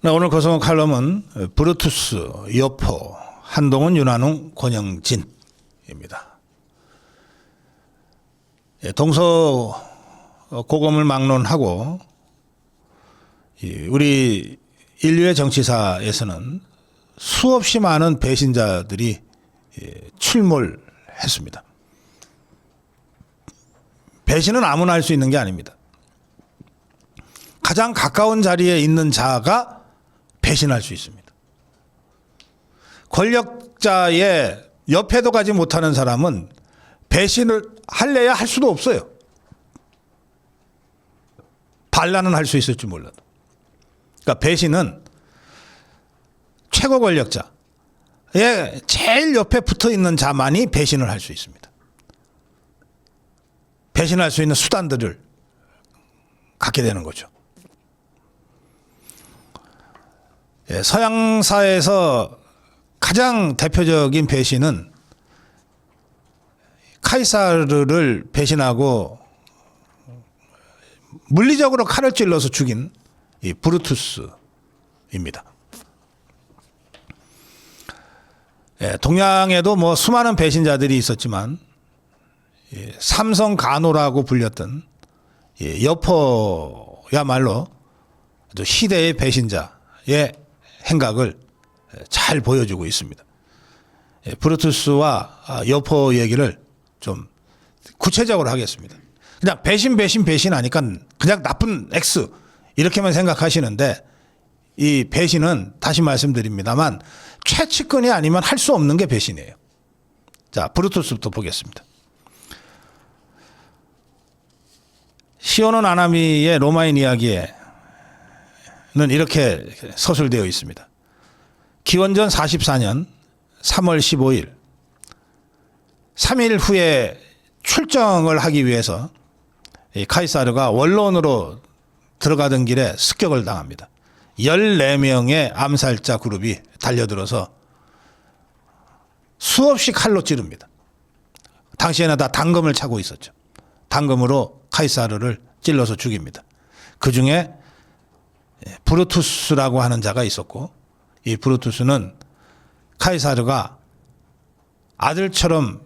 네, 오늘 거성한 칼럼은 브루투스, 여포, 한동훈, 윤한웅, 권영진입니다. 동서 고검을 막론하고 우리 인류의 정치사에서는 수없이 많은 배신자들이 출몰했습니다. 배신은 아무나 할 수 있는 게 아닙니다. 가장 가까운 자리에 있는 자가 배신할 수 있습니다. 권력자의 옆에도 가지 못하는 사람은 배신을 할래야 할 수도 없어요. 반란은 할 수 있을지 몰라도. 그러니까 배신은 최고 권력자의 제일 옆에 붙어 있는 자만이 배신을 할 수 있습니다. 배신할 수 있는 수단들을 갖게 되는 거죠. 서양사에서 가장 대표적인 배신은 카이사르를 배신하고 물리적으로 칼을 찔러서 죽인 이 브루투스입니다. 동양에도 뭐 수많은 배신자들이 있었지만 삼성 간호라고 불렸던 여포야말로 시대의 배신자의 행각을 잘 보여주고 있습니다. 브루투스와 여포 얘기를 좀 구체적으로 하겠습니다. 그냥 배신 하니까 그냥 나쁜 X 이렇게만 생각하시는데 이 배신은 다시 말씀드립니다만 최측근이 아니면 할 수 없는 게 배신이에요. 자, 브루투스부터 보겠습니다. 시오노 나나미의 로마인 이야기에 는 이렇게 서술되어 있습니다. 기원전 44년 3월 15일 3일 후에 출정을 하기 위해서 카이사르가 원론으로 들어가던 길에 습격을 당합니다. 14명의 암살자 그룹이 달려들어서 수없이 칼로 찌릅니다. 당시에는 다 단검을 차고 있었죠. 단검으로 카이사르를 찔러서 죽입니다. 그중에 브루투스라고 하는 자가 있었고 이 브루투스는 카이사르가 아들처럼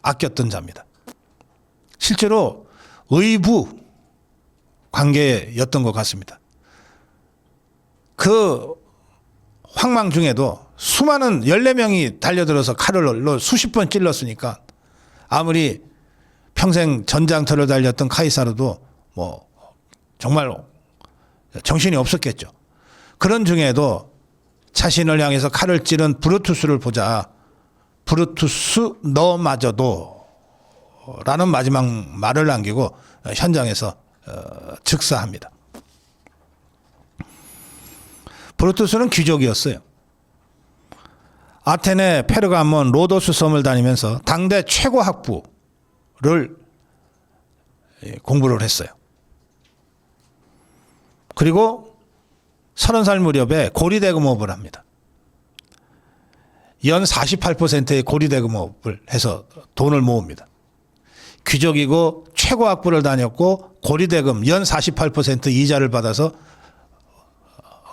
아꼈던 자입니다. 실제로 의부 관계였던 것 같습니다. 그 황망 중에도 수많은 14명이 달려들어서 칼을 수십 번 찔렀으니까 아무리 평생 전장터를 달렸던 카이사르도 뭐 정말 정신이 없었겠죠. 그런 중에도 자신을 향해서 칼을 찌른 브루투스를 보자 브루투스 너마저도 라는 마지막 말을 남기고 현장에서 즉사합니다. 브루투스는 귀족이었어요. 아테네, 페르가몬, 로도스 섬을 다니면서 당대 최고 학부를 공부를 했어요. 그리고 30살 무렵에 고리대금업을 합니다. 연 48%의 고리대금업을 해서 돈을 모읍니다. 귀족이고 최고 학부를 다녔고 고리대금 연 48% 이자를 받아서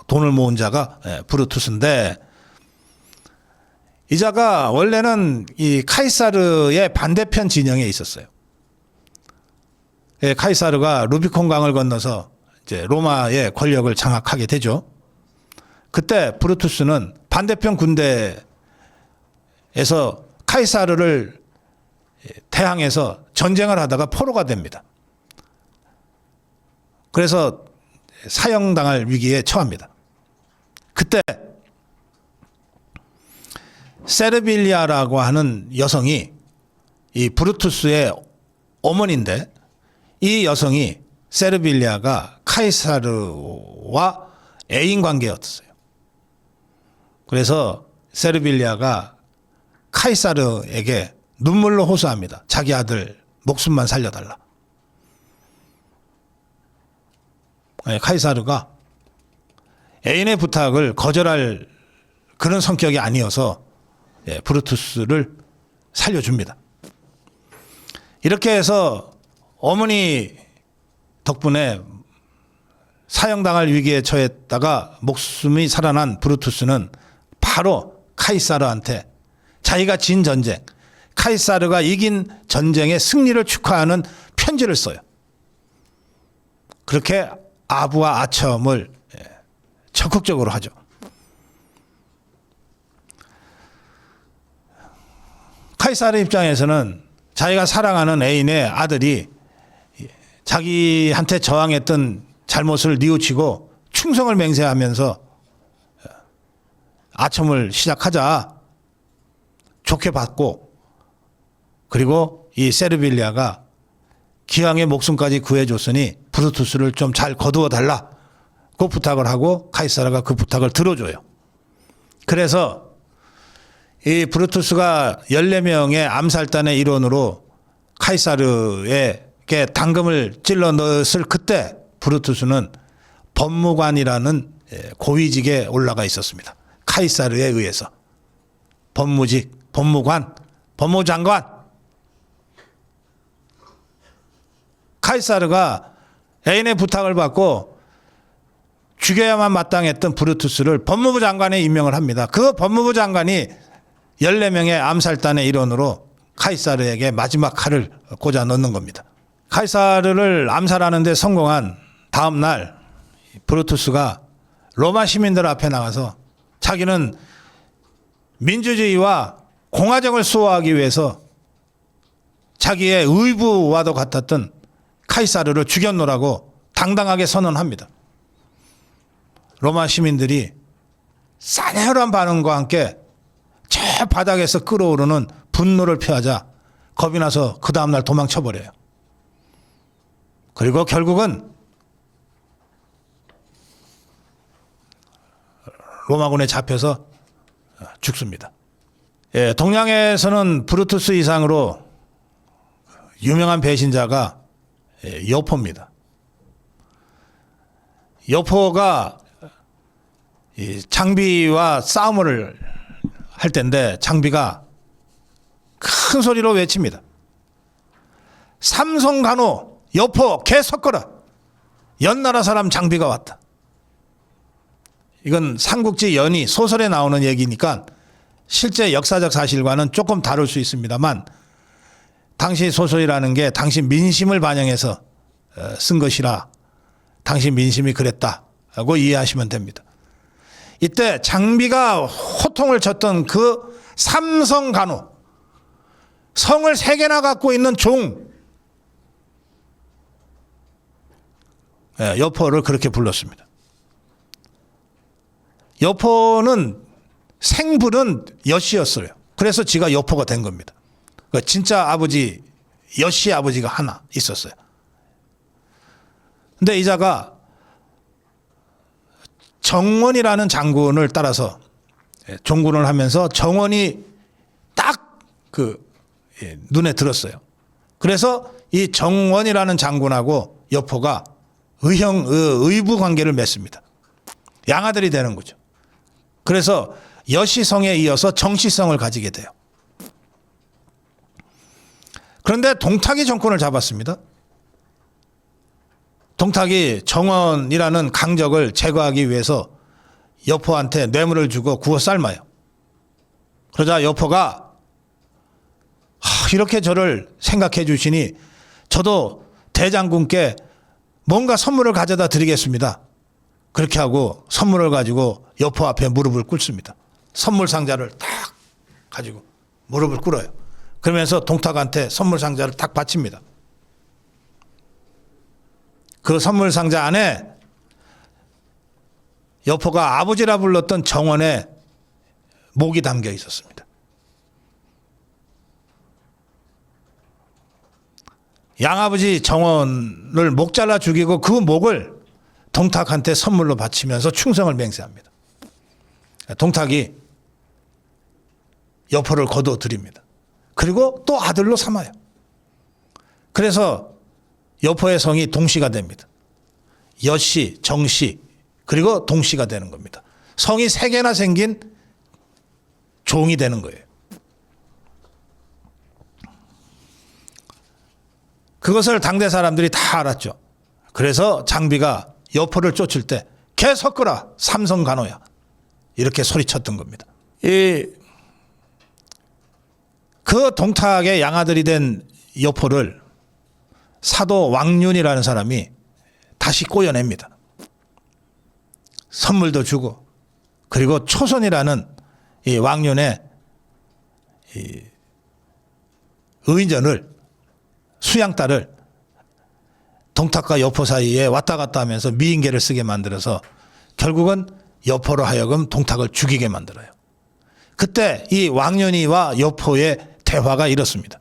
돈을 모은 자가 브루투스인데 이 자가 원래는 이 카이사르의 반대편 진영에 있었어요. 카이사르가 루비콘 강을 건너서 이제 로마의 권력을 장악하게 되죠. 그때 브루투스는 반대편 군대에서 카이사르를 대항해서 전쟁을 하다가 포로가 됩니다. 그래서 사형당할 위기에 처합니다. 그때 세르빌리아라고 하는 여성이 이 브루투스의 어머니인데 이 여성이 세르빌리아가 카이사르와 애인 관계였어요. 그래서 세르빌리아가 카이사르에게 눈물로 호소합니다. 자기 아들 목숨만 살려달라. 카이사르가 애인의 부탁을 거절할 그런 성격이 아니어서 브루투스를 살려줍니다. 이렇게 해서 어머니 덕분에 사형당할 위기에 처했다가 목숨이 살아난 브루투스는 바로 카이사르한테 자기가 진 전쟁, 카이사르가 이긴 전쟁의 승리를 축하하는 편지를 써요. 그렇게 아부와 아첨을 적극적으로 하죠. 카이사르 입장에서는 자기가 사랑하는 애인의 아들이 자기한테 저항했던 잘못을 뉘우치고 충성을 맹세하면서 아첨을 시작하자 좋게 받고, 그리고 이 세르빌리아가 기왕의 목숨까지 구해줬으니 브루투스를 좀 잘 거두어 달라고 부탁을 하고 카이사르가 그 부탁을 들어줘요. 그래서 이 브루투스가 14명의 암살단의 일원으로 카이사르에게 당금을 찔러 넣었을 그때 브루투스는 법무관이라는 고위직에 올라가 있었습니다. 카이사르에 의해서. 법무직, 법무관, 법무장관. 카이사르가 애인의 부탁을 받고 죽여야만 마땅했던 브루투스를 법무부 장관에 임명을 합니다. 그 법무부 장관이 14명의 암살단의 일원으로 카이사르에게 마지막 칼을 꽂아 넣는 겁니다. 카이사르를 암살하는 데 성공한 다음 날 브루투스가 로마 시민들 앞에 나가서 자기는 민주주의와 공화정을 수호하기 위해서 자기의 의부와도 같았던 카이사르를 죽여놓으라고 당당하게 선언합니다. 로마 시민들이 싸늘한 반응과 함께 저 바닥에서 끓어오르는 분노를 표하자 겁이 나서 그 다음날 도망쳐버려요. 그리고 결국은 로마군에 잡혀서 죽습니다. 예, 동양에서는 브루투스 이상으로 유명한 배신자가 여포입니다. 여포가 장비와 싸움을 할 때인데 장비가 큰 소리로 외칩니다. 삼성간호 여포 개 섞어라. 연나라 사람 장비가 왔다. 이건 삼국지 연희 소설에 나오는 얘기니까 실제 역사적 사실과는 조금 다를 수 있습니다만 당시 소설이라는 게 당시 민심을 반영해서 쓴 것이라 당시 민심이 그랬다고 이해하시면 됩니다. 이때 장비가 호통을 쳤던 그 삼성간호, 성을 3개나 갖고 있는 종, 여포를 그렇게 불렀습니다. 여포는 생불은 여씨였어요. 그래서 지가 여포가 된 겁니다. 진짜 아버지, 여씨 아버지가 하나 있었어요. 근데 이자가 정원이라는 장군을 따라서 종군을 하면서 정원이 딱 눈에 들었어요. 그래서 이 정원이라는 장군하고 여포가 의부 관계를 맺습니다. 양아들이 되는 거죠. 그래서 여씨성에 이어서 정씨성을 가지게 돼요. 그런데 동탁이 정권을 잡았습니다. 동탁이 정원이라는 강적을 제거하기 위해서 여포한테 뇌물을 주고 구워 삶아요. 그러자 여포가 이렇게 저를 생각해 주시니 저도 대장군께 뭔가 선물을 가져다 드리겠습니다. 그렇게 하고 선물을 가지고 여포 앞에 무릎을 꿇습니다. 선물 상자를 딱 가지고 무릎을 꿇어요. 그러면서 동탁한테 선물 상자를 딱 바칩니다. 그 선물 상자 안에 여포가 아버지라 불렀던 정원의 목이 담겨 있었습니다. 양아버지 정원을 목 잘라 죽이고 그 목을 동탁한테 선물로 바치면서 충성을 맹세합니다. 동탁이 여포를 거두어 드립니다. 그리고 또 아들로 삼아요. 그래서 여포의 성이 동씨가 됩니다. 여씨, 정씨, 그리고 동씨가 되는 겁니다. 성이 3개나 생긴 종이 되는 거예요. 그것을 당대 사람들이 다 알았죠. 그래서 장비가 여포를 쫓을 때 개 섞어라 삼성 간호야 이렇게 소리쳤던 겁니다. 그 동탁의 양아들이 된 여포를 사도 왕륜이라는 사람이 다시 꼬여냅니다. 선물도 주고 그리고 초선이라는 이 왕륜의 이 의전을 수양딸을 동탁과 여포 사이에 왔다 갔다 하면서 미인계를 쓰게 만들어서 결국은 여포로 하여금 동탁을 죽이게 만들어요. 그때 이 왕륜이와 여포의 대화가 이렇습니다.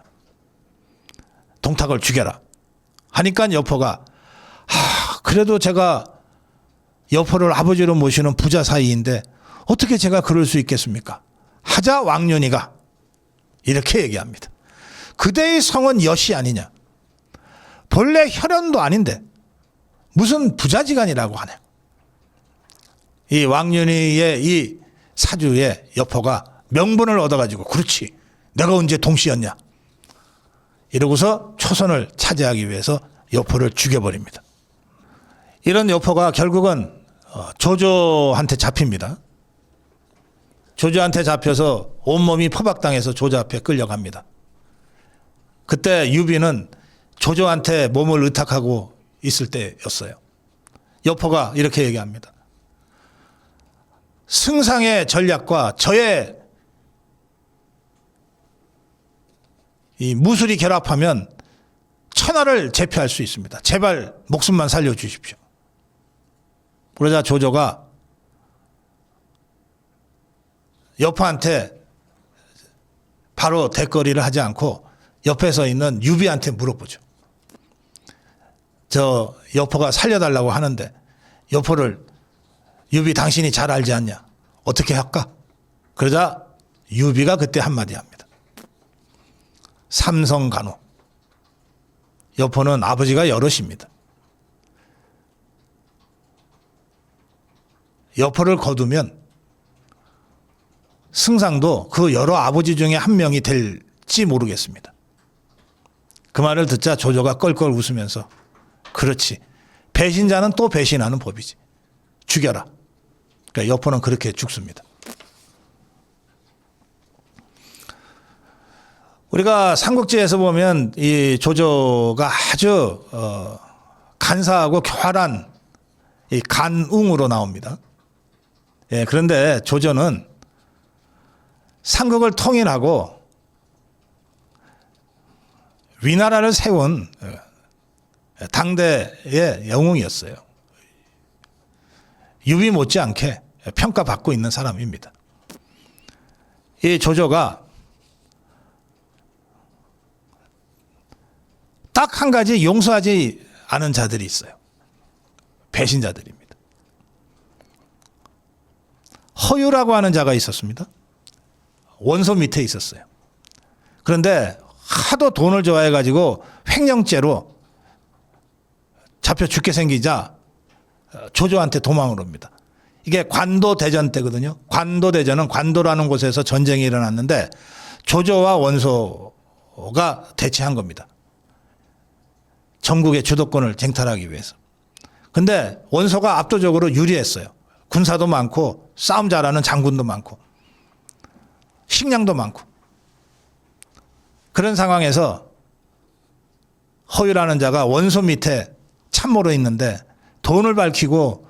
동탁을 죽여라 하니까 여포가 그래도 제가 여포를 아버지로 모시는 부자 사이인데 어떻게 제가 그럴 수 있겠습니까? 하자 왕륜이가 이렇게 얘기합니다. 그대의 성은 여시 아니냐. 본래 혈연도 아닌데 무슨 부자지간이라고 하냐. 이 왕륜이의 이 사주에 여포가 명분을 얻어가지고 그렇지 내가 언제 동시였냐 이러고서 초선을 차지하기 위해서 여포를 죽여버립니다. 이런 여포가 결국은 조조한테 잡힙니다. 조조한테 잡혀서 온몸이 포박당해서 조조 앞에 끌려갑니다. 그때 유비는 조조한테 몸을 의탁하고 있을 때였어요. 여포가 이렇게 얘기합니다. 승상의 전략과 저의 이 무술이 결합하면 천하를 제패할 수 있습니다. 제발 목숨만 살려주십시오. 그러자 조조가 여포한테 바로 대거리를 하지 않고 옆에 서 있는 유비한테 물어보죠. 저 여포가 살려달라고 하는데 여포를 유비 당신이 잘 알지 않냐? 어떻게 할까? 그러자 유비가 그때 한마디 합니다. 삼성 간호. 여포는 아버지가 여럿입니다. 여포를 거두면 승상도 그 여러 아버지 중에 한 명이 될지 모르겠습니다. 그 말을 듣자 조조가 껄껄 웃으면서 그렇지. 배신자는 또 배신하는 법이지. 죽여라. 그러니까 여포는 그렇게 죽습니다. 우리가 삼국지에서 보면 이 조조가 아주 간사하고 교활한 이 간웅으로 나옵니다. 예, 그런데 조조는 삼국을 통일하고 위나라를 세운 당대의 영웅이었어요. 유비 못지않게 평가받고 있는 사람입니다. 이 조조가 딱 한 가지 용서하지 않은 자들이 있어요. 배신자들입니다. 허유라고 하는 자가 있었습니다. 원소 밑에 있었어요. 그런데 하도 돈을 좋아해가지고 횡령죄로 잡혀 죽게 생기자 조조한테 도망을 옵니다. 이게 관도대전 때거든요. 관도대전은 관도라는 곳에서 전쟁이 일어났는데 조조와 원소가 대치한 겁니다. 전국의 주도권을 쟁탈하기 위해서. 근데 원소가 압도적으로 유리했어요. 군사도 많고 싸움 잘하는 장군도 많고 식량도 많고. 그런 상황에서 허유라는 자가 원소 밑에 참모로 있는데 돈을 밝히고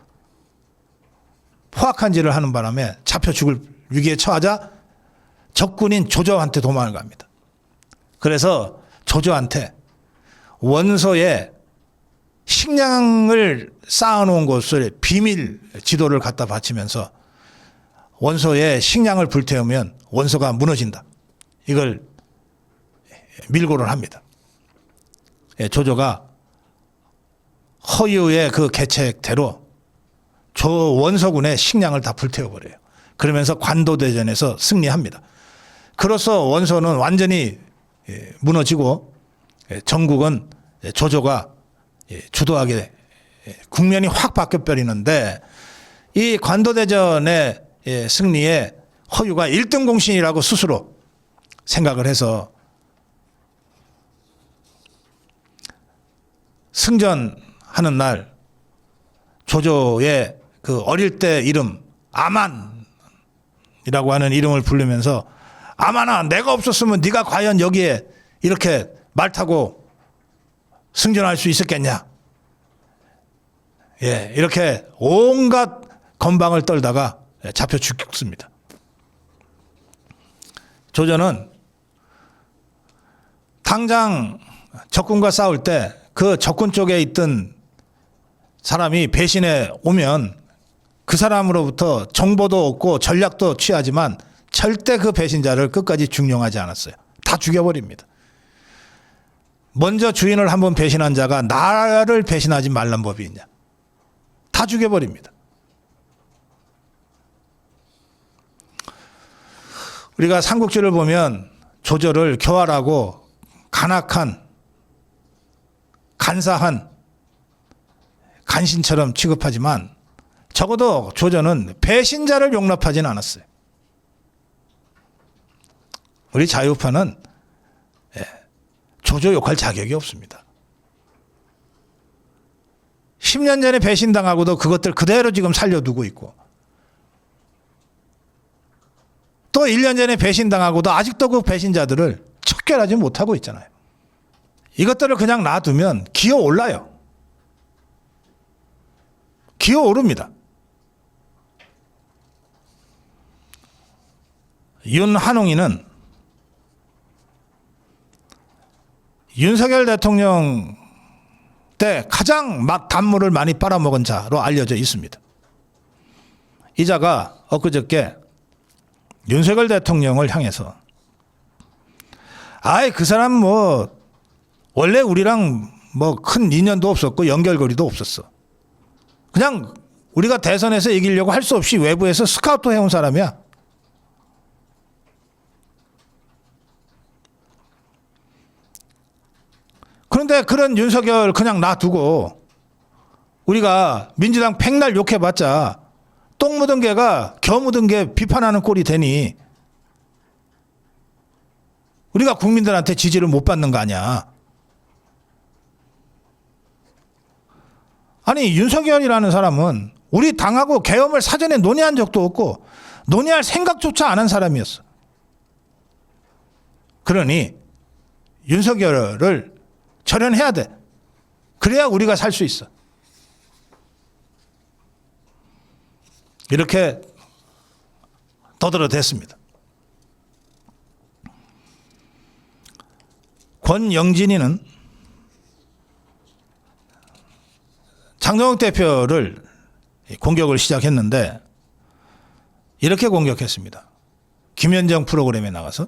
포악한 짓을 하는 바람에 잡혀 죽을 위기에 처하자 적군인 조조한테 도망을 갑니다. 그래서 조조한테 원소에 식량을 쌓아놓은 곳을 비밀 지도를 갖다 바치면서 원소에 식량을 불태우면 원소가 무너진다. 이걸 밀고를 합니다. 조조가 허유의 그 계책대로 원소군의 식량을 다 불태워버려요. 그러면서 관도대전에서 승리합니다. 그로써 원소는 완전히 무너지고 전국은 조조가 주도하게 국면이 확 바뀌어버리는데 이 관도대전의 승리에 허유가 1등 공신이라고 스스로 생각을 해서 승전하는 날 조조의 그 어릴 때 이름 아만이라고 하는 이름을 부르면서 아만아, 내가 없었으면 네가 과연 여기에 이렇게 말 타고 승전할 수 있었겠냐. 예, 이렇게 온갖 건방을 떨다가 잡혀 죽습니다. 조조는 당장 적군과 싸울 때 그 적군 쪽에 있던 사람이 배신해 오면 그 사람으로부터 정보도 얻고 전략도 취하지만 절대 그 배신자를 끝까지 중용하지 않았어요. 다 죽여버립니다. 먼저 주인을 한번 배신한 자가 나를 배신하지 말란 법이 있냐. 다 죽여버립니다. 우리가 삼국지를 보면 조조를 교활하고 간악한 간사한 간신처럼 취급하지만 적어도 조조는 배신자를 용납하지는 않았어요. 우리 자유파는 조조 욕할 자격이 없습니다. 10년 전에 배신당하고도 그것들 그대로 지금 살려두고 있고 또 1년 전에 배신당하고도 아직도 그 배신자들을 척결하지 못하고 있잖아요. 이것들을 그냥 놔두면 기어올라요. 기어오릅니다. 윤한홍이는 윤석열 대통령 때 가장 단물을 많이 빨아먹은 자로 알려져 있습니다. 이 자가 엊그저께 윤석열 대통령을 향해서 아이 그 사람 뭐 원래 우리랑 뭐 큰 인연도 없었고 연결고리도 없었어. 그냥 우리가 대선에서 이기려고 할 수 없이 외부에서 스카우트 해온 사람이야. 그런데 그런 윤석열 그냥 놔두고 우리가 민주당 백날 욕해봤자 똥 묻은 개가 겨 묻은 개 비판하는 꼴이 되니 우리가 국민들한테 지지를 못 받는 거 아니야. 아니 윤석열이라는 사람은 우리 당하고 계엄을 사전에 논의한 적도 없고 논의할 생각조차 안 한 사람이었어. 그러니 윤석열을 절연해야 돼. 그래야 우리가 살 수 있어. 이렇게 떠들어댔습니다. 권영진이는 장동혁 대표를 공격을 시작했는데 이렇게 공격했습니다. 김현정 프로그램에 나가서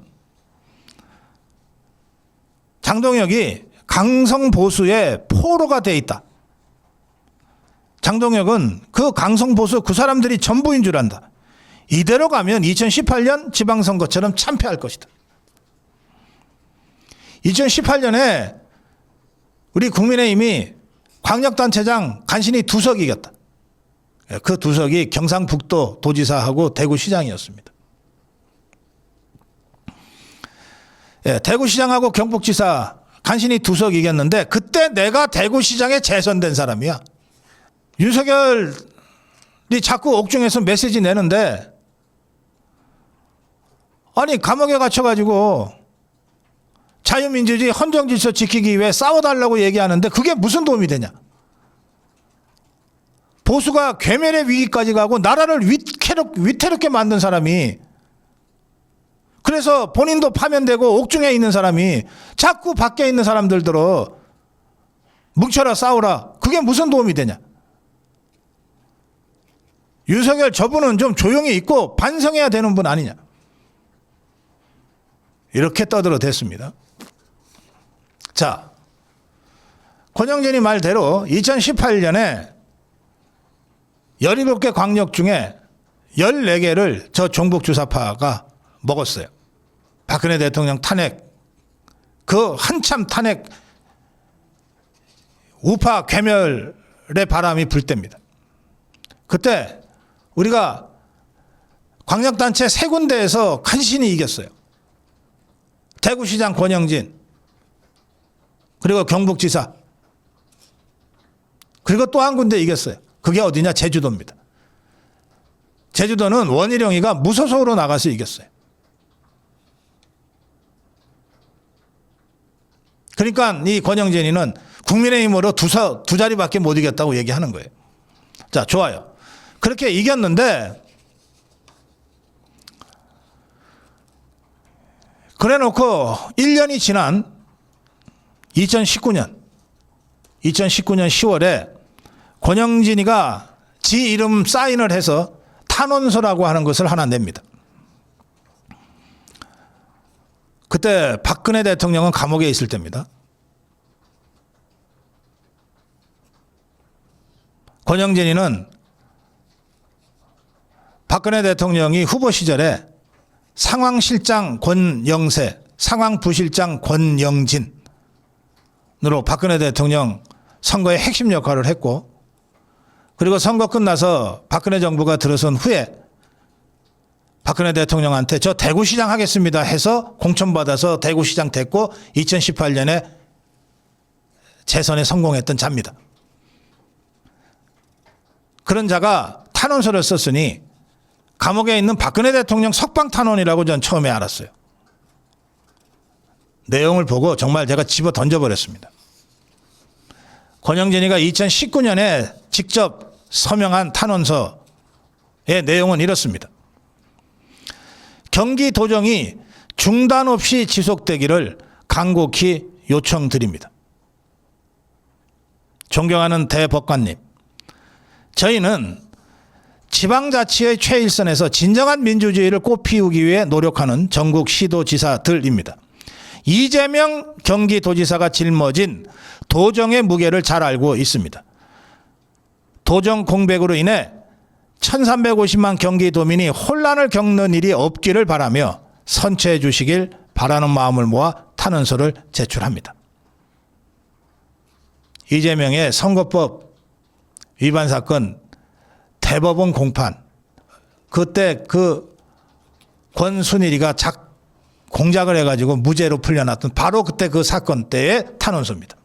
장동혁이 강성보수의 포로가 돼 있다. 장동혁은 그 강성보수 그 사람들이 전부인 줄 안다. 이대로 가면 2018년 지방선거처럼 참패할 것이다. 2018년에 우리 국민의힘이 광역단체장 간신히 2석 이겼다. 그 2석이 경상북도 도지사하고 대구시장이었습니다. 대구시장하고 경북지사 간신히 2석 이겼는데 그때 내가 대구시장에 재선된 사람이야. 윤석열이 자꾸 옥중에서 메시지 내는데 아니 감옥에 갇혀가지고 자유민주주의 헌정질서 지키기 위해 싸워달라고 얘기하는데 그게 무슨 도움이 되냐. 보수가 괴멸의 위기까지 가고 나라를 위태롭게 만든 사람이 그래서 본인도 파면되고 옥중에 있는 사람이 자꾸 밖에 있는 사람들 들어 뭉쳐라 싸우라. 그게 무슨 도움이 되냐. 윤석열 저분은 좀 조용히 있고 반성해야 되는 분 아니냐. 이렇게 떠들어댔습니다. 자, 권영진이 말대로 2018년에 17개 광역 중에 14개를 저 종북주사파가 먹었어요. 박근혜 대통령 탄핵, 그 한참 탄핵 우파 괴멸의 바람이 불 때입니다. 그때 우리가 광역단체 3군데에서 간신히 이겼어요. 대구시장 권영진, 그리고 경북지사, 그리고 또 한 군데 이겼어요. 그게 어디냐? 제주도입니다. 제주도는 원희룡이가 무소속으로 나가서 이겼어요. 그러니까 이 권영진이는 국민의힘으로 두 자리밖에 못 이겼다고 얘기하는 거예요. 자, 좋아요. 그렇게 이겼는데 그래 놓고 1년이 지난 2019년 10월에 권영진이가 지 이름 사인을 해서 탄원서라고 하는 것을 하나 냅니다. 그때 박근혜 대통령은 감옥에 있을 때입니다. 권영진이는 박근혜 대통령이 후보 시절에 상황실장 권영세, 상황부실장 권영진으로 박근혜 대통령 선거의 핵심 역할을 했고, 그리고 선거 끝나서 박근혜 정부가 들어선 후에 박근혜 대통령한테 저 대구시장 하겠습니다 해서 공천받아서 대구시장 됐고 2018년에 재선에 성공했던 자입니다. 그런 자가 탄원서를 썼으니 감옥에 있는 박근혜 대통령 석방탄원이라고 전 처음에 알았어요. 내용을 보고 정말 제가 집어 던져버렸습니다. 권영진이가 2019년에 직접 서명한 탄원서의 내용은 이렇습니다. 경기도정이 중단 없이 지속되기를 간곡히 요청드립니다. 존경하는 대법관님, 저희는 지방자치의 최일선에서 진정한 민주주의를 꽃피우기 위해 노력하는 전국 시도지사들입니다. 이재명 경기도지사가 짊어진 도정의 무게를 잘 알고 있습니다. 도정 공백으로 인해 1350만 경기도민이 혼란을 겪는 일이 없기를 바라며 선처해 주시길 바라는 마음을 모아 탄원서를 제출합니다. 이재명의 선거법 위반 사건 대법원 공판, 그때 그 권순일이가 공작을 해가지고 무죄로 풀려났던 바로 그때 그 사건 때의 탄원서입니다.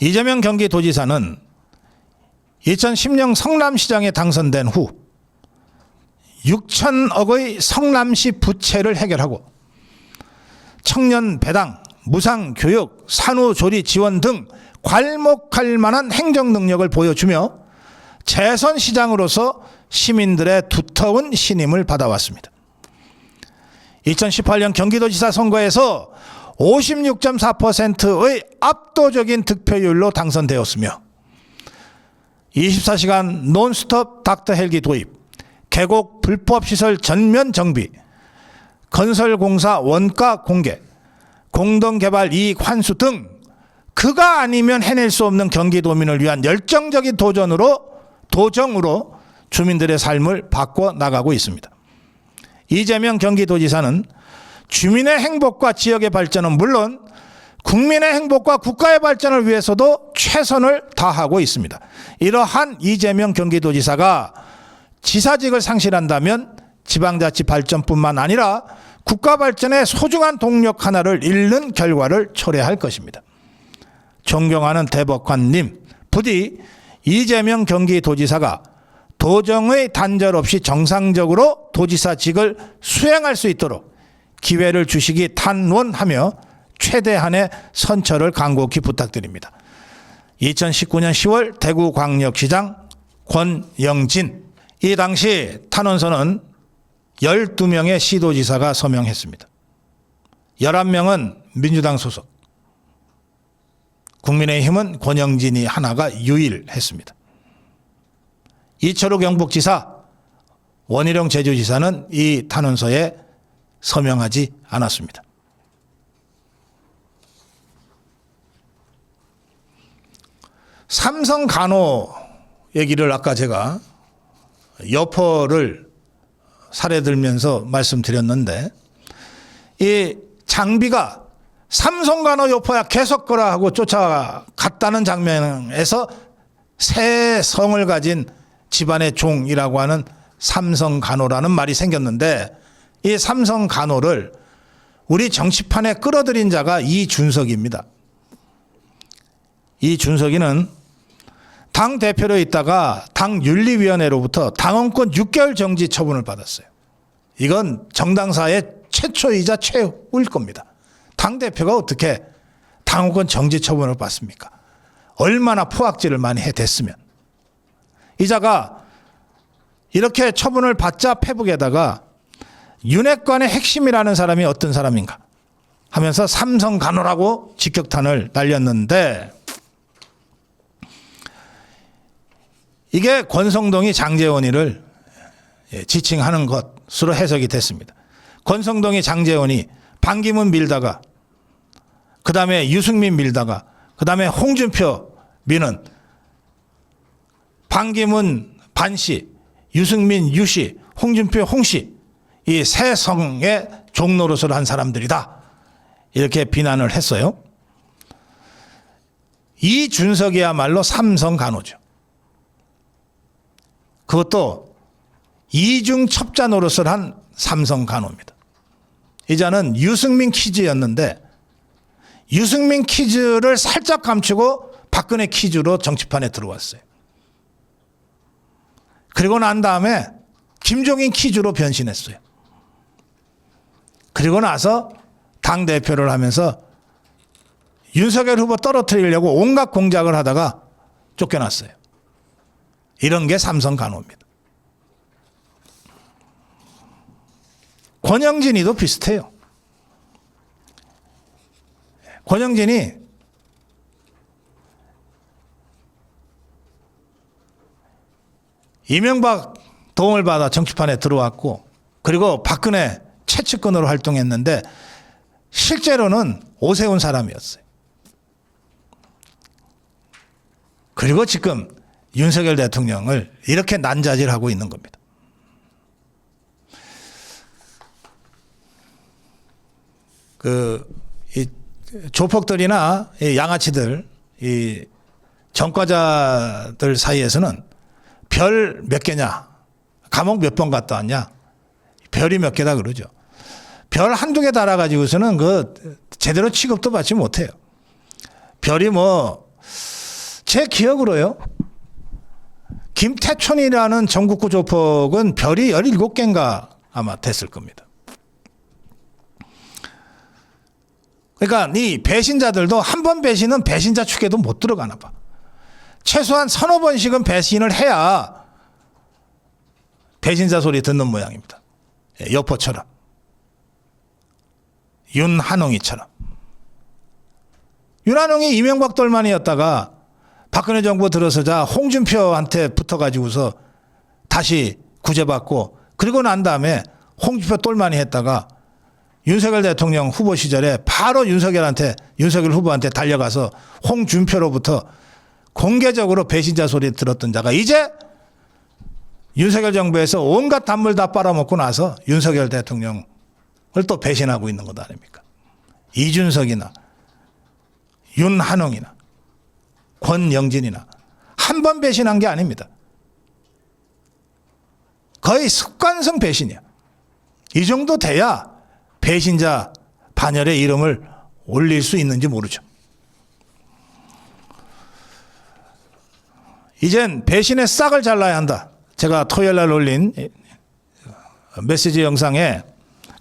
이재명 경기도지사는 2010년 성남시장에 당선된 후 6천억의 성남시 부채를 해결하고 청년 배당, 무상 교육, 산후조리 지원 등 괄목할 만한 행정 능력을 보여주며 재선 시장으로서 시민들의 두터운 신임을 받아왔습니다. 2018년 경기도지사 선거에서 56.4%의 압도적인 득표율로 당선되었으며 24시간 논스톱 닥터 헬기 도입, 계곡 불법시설 전면 정비, 건설공사 원가 공개, 공동개발 이익 환수 등 그가 아니면 해낼 수 없는 경기도민을 위한 열정적인 도정으로 주민들의 삶을 바꿔나가고 있습니다. 이재명 경기도지사는 주민의 행복과 지역의 발전은 물론 국민의 행복과 국가의 발전을 위해서도 최선을 다하고 있습니다. 이러한 이재명 경기도지사가 지사직을 상실한다면 지방자치 발전뿐만 아니라 국가 발전의 소중한 동력 하나를 잃는 결과를 초래할 것입니다. 존경하는 대법관님, 부디 이재명 경기도지사가 도정의 단절 없이 정상적으로 도지사직을 수행할 수 있도록 기회를 주시기 탄원하며 최대한의 선처를 간곡히 부탁드립니다. 2019년 10월 대구광역시장 권영진, 이 당시 탄원서는 12명의 시도지사가 서명했습니다. 11명은 민주당 소속, 국민의힘은 권영진이 하나가 유일했습니다. 이철우 경북지사, 원희룡 제주지사는 이 탄원서에 서명하지 않았습니다. 삼성 간호 얘기를 아까 제가 여포를 사례 들면서 말씀드렸는데, 이 장비가 삼성 간호 여포야 계속 거라 하고 쫓아갔다는 장면에서 새 성을 가진 집안의 종이라고 하는 삼성 간호라는 말이 생겼는데, 이 삼성 간호를 우리 정치판에 끌어들인 자가 이준석입니다. 이준석이는 당 대표로 있다가 당 윤리위원회로부터 당원권 6개월 정지 처분을 받았어요. 이건 정당사의 최초이자 최후일 겁니다. 당 대표가 어떻게 당원권 정지 처분을 받습니까? 얼마나 포악질을 많이 해댔으면. 이자가 이렇게 처분을 받자 페북에다가 윤핵관의 핵심이라는 사람이 어떤 사람인가 하면서 삼성 간호라고 직격탄을 날렸는데, 이게 권성동이 장제원이를 지칭하는 것으로 해석이 됐습니다. 권성동이 장제원이 반기문 밀다가, 그 다음에 유승민 밀다가, 그 다음에 홍준표 미는 반기문 반씨, 유승민 유씨, 홍준표 홍씨, 이 세 성의 종노릇을 한 사람들이다, 이렇게 비난을 했어요. 이준석이야말로 삼성 간호죠. 그것도 이중 첩자 노릇을 한 삼성 간호입니다. 이자는 유승민 퀴즈였는데 유승민 퀴즈를 살짝 감추고 박근혜 퀴즈로 정치판에 들어왔어요. 그리고 난 다음에 김종인 퀴즈로 변신했어요. 그리고 나서 당대표를 하면서 윤석열 후보 떨어뜨리려고 온갖 공작을 하다가 쫓겨났어요. 이런 게 삼성 간호입니다. 권영진이도 비슷해요. 권영진이 이명박 도움을 받아 정치판에 들어왔고, 그리고 박근혜 최측근으로 활동했는데 실제로는 오세훈 사람이었어요. 그리고 지금 윤석열 대통령을 이렇게 난자질하고 있는 겁니다. 이 조폭들이나 이 양아치들, 이 전과자들 사이에서는 별 몇 개냐, 감옥 몇 번 갔다 왔냐, 별이 몇 개다 그러죠. 별 한두 개 달아가지고서는 제대로 취급도 받지 못해요. 별이 제 기억으로요, 김태촌이라는 전국구 조폭은 별이 17개인가 아마 됐을 겁니다. 그러니까 이 배신자들도 한 번 배신은 배신자 축에도 못 들어가나 봐. 최소한 서너 번씩은 배신을 해야 배신자 소리 듣는 모양입니다. 여포처럼, 윤한홍이처럼. 윤한홍이 이명박 돌만이었다가 박근혜 정부 들어서자 홍준표한테 붙어가지고서 다시 구제받고, 그리고 난 다음에 홍준표 똘만이 했다가 윤석열 대통령 후보 시절에 바로 윤석열 후보한테 달려가서 홍준표로부터 공개적으로 배신자 소리 들었던 자가 이제 윤석열 정부에서 온갖 단물 다 빨아먹고 나서 윤석열 대통령을 또 배신하고 있는 것 아닙니까? 이준석이나 윤한홍이나 권영진이나 한 번 배신한 게 아닙니다. 거의 습관성 배신이야. 이 정도 돼야 배신자 반열에 이름을 올릴 수 있는지 모르죠. 이젠 배신의 싹을 잘라야 한다. 제가 토요일 날 올린 메시지 영상에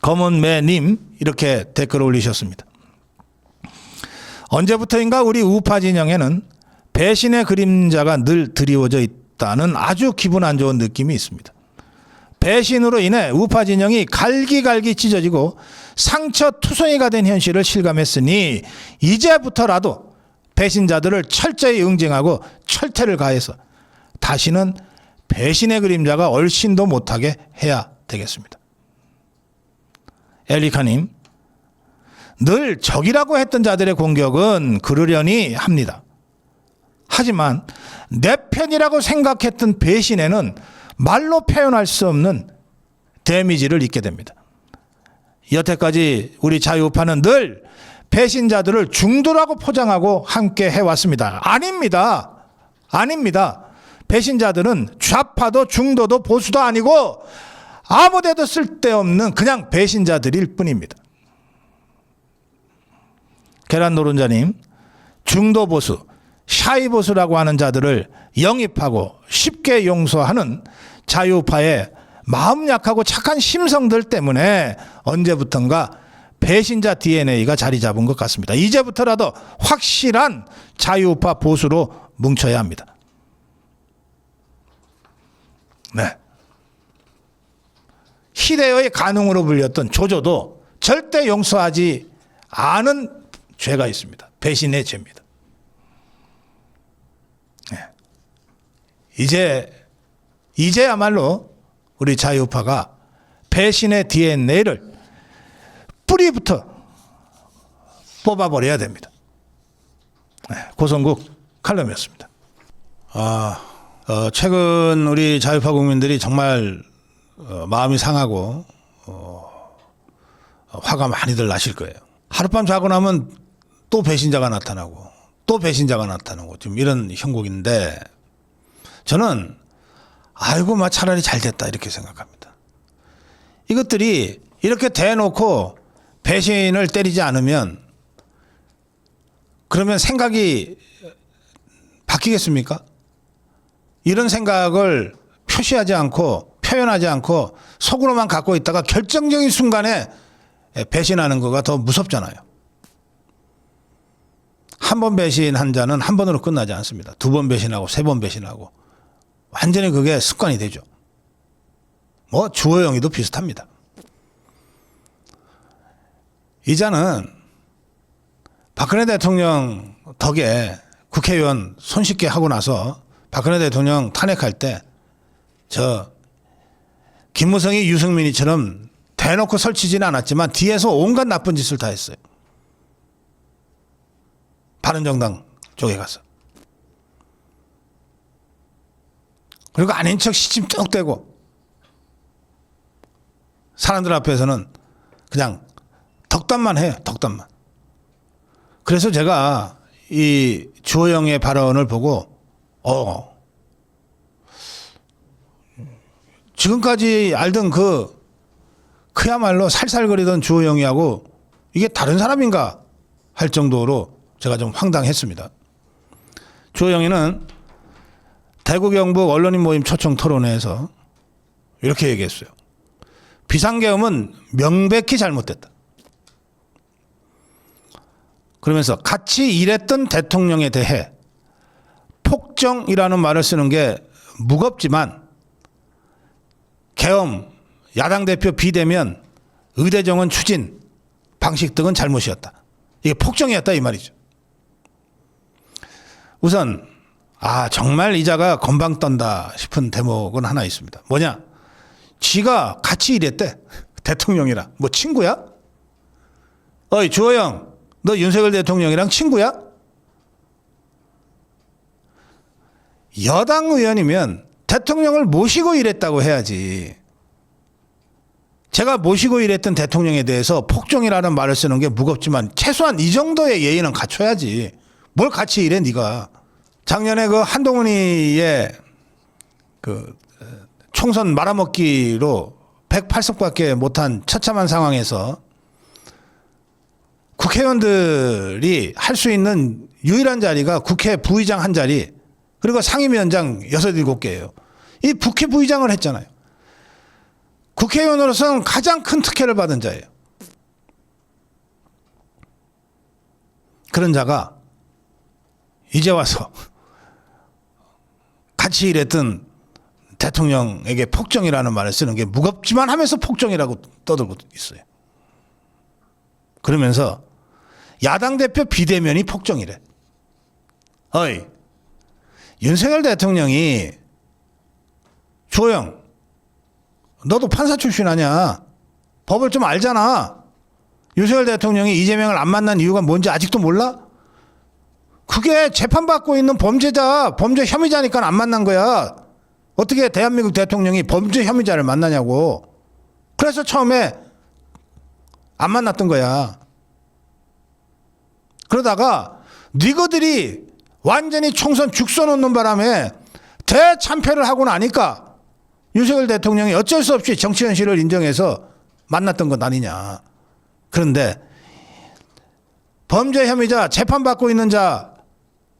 검은매님 이렇게 댓글을 올리셨습니다. 언제부터인가 우리 우파 진영에는 배신의 그림자가 늘 드리워져 있다는 아주 기분 안 좋은 느낌이 있습니다. 배신으로 인해 우파 진영이 갈기갈기 찢어지고 상처투성이가 된 현실을 실감했으니 이제부터라도 배신자들을 철저히 응징하고 철퇴를 가해서 다시는 배신의 그림자가 얼씬도 못하게 해야 되겠습니다. 엘리카님, 늘 적이라고 했던 자들의 공격은 그러려니 합니다. 하지만 내 편이라고 생각했던 배신에는 말로 표현할 수 없는 데미지를 입게 됩니다. 여태까지 우리 자유우파는 늘 배신자들을 중도라고 포장하고 함께 해왔습니다. 아닙니다. 아닙니다. 배신자들은 좌파도 중도도 보수도 아니고 아무데도 쓸데없는 그냥 배신자들일 뿐입니다. 계란 노른자님, 중도 보수, 샤이보스라고 하는 자들을 영입하고 쉽게 용서하는 자유우파의 마음 약하고 착한 심성들 때문에 언제부턴가 배신자 DNA가 자리 잡은 것 같습니다. 이제부터라도 확실한 자유우파 보수로 뭉쳐야 합니다. 네. 히데요의 간웅으로 불렸던 조조도 절대 용서하지 않은 죄가 있습니다. 배신의 죄입니다. 네. 이제야말로 우리 자유우파가 배신의 DNA를 뿌리부터 뽑아버려야 됩니다. 네, 고성국 칼럼이었습니다. 최근 우리 자유파 국민들이 정말 마음이 상하고 화가 많이들 나실 거예요. 하룻밤 자고 나면 또 배신자가 나타나고 또 배신자가 나타나고 지금 이런 형국인데 저는 아이고 막 차라리 잘 됐다 이렇게 생각합니다. 이것들이 이렇게 대놓고 배신을 때리지 않으면 그러면 생각이 바뀌겠습니까? 이런 생각을 표시하지 않고 표현하지 않고 속으로만 갖고 있다가 결정적인 순간에 배신하는 거가 더 무섭잖아요. 한 번 배신한 자는 한 번으로 끝나지 않습니다. 두 번 배신하고 세 번 배신하고 완전히 그게 습관이 되죠. 뭐 주호영이도 비슷합니다. 이자는 박근혜 대통령 덕에 국회의원 손쉽게 하고 나서 박근혜 대통령 탄핵할 때 저 김무성이 유승민이처럼 대놓고 설치지는 않았지만 뒤에서 온갖 나쁜 짓을 다 했어요. 바른정당 쪽에 가서. 그리고 아닌 척 시침 쭉 대고 사람들 앞에서는 그냥 덕담만 해요. 덕담만. 그래서 제가 이 주호영의 발언을 보고 지금까지 알던 그야말로 살살거리던 주호영이하고 이게 다른 사람인가 할 정도로 제가 좀 황당했습니다. 주호영이는 대구 경북 언론인 모임 초청 토론회에서 이렇게 얘기했어요. 비상계엄은 명백히 잘못됐다. 그러면서 같이 일했던 대통령에 대해 폭정이라는 말을 쓰는 게 무겁지만 계엄, 야당 대표 비대면, 의대정원 추진 방식 등은 잘못이었다. 이게 폭정이었다 이 말이죠. 우선 정말 이자가 건방 떤다 싶은 대목은 하나 있습니다. 뭐냐? 지가 같이 일했대. 대통령이랑. 뭐 친구야? 어이 주호영, 너 윤석열 대통령이랑 친구야? 여당 의원이면 대통령을 모시고 일했다고 해야지. 제가 모시고 일했던 대통령에 대해서 폭정이라는 말을 쓰는 게 무겁지만 최소한 이 정도의 예의는 갖춰야지. 뭘 같이 일해 네가. 작년에 그 한동훈이의 그 총선 말아먹기로 108석밖에 못한 처참한 상황에서 국회의원들이 할 수 있는 유일한 자리가 국회 부의장 한 자리 그리고 상임위원장 6, 7개예요. 이 국회 부의장을 했잖아요. 국회의원으로서는 가장 큰 특혜를 받은 자예요. 그런 자가 이제 와서 같이 일했던 대통령에게 폭정이라는 말을 쓰는 게 무겁지만 하면서 폭정이라고 떠들고 있어요. 그러면서 야당 대표 비대면이 폭정이래. 어이, 윤석열 대통령이 주호영, 너도 판사 출신 아니야. 법을 좀 알잖아. 윤석열 대통령이 이재명을 안 만난 이유가 뭔지 아직도 몰라? 그게 재판받고 있는 범죄자, 범죄 혐의자니까 안 만난 거야. 어떻게 대한민국 대통령이 범죄 혐의자를 만나냐고. 그래서 처음에 안 만났던 거야. 그러다가 니거들이 완전히 총선 죽서 놓는 바람에 대참패를 하고 나니까 윤석열 대통령이 어쩔 수 없이 정치 현실을 인정해서 만났던 것 아니냐. 그런데 범죄 혐의자 재판받고 있는 자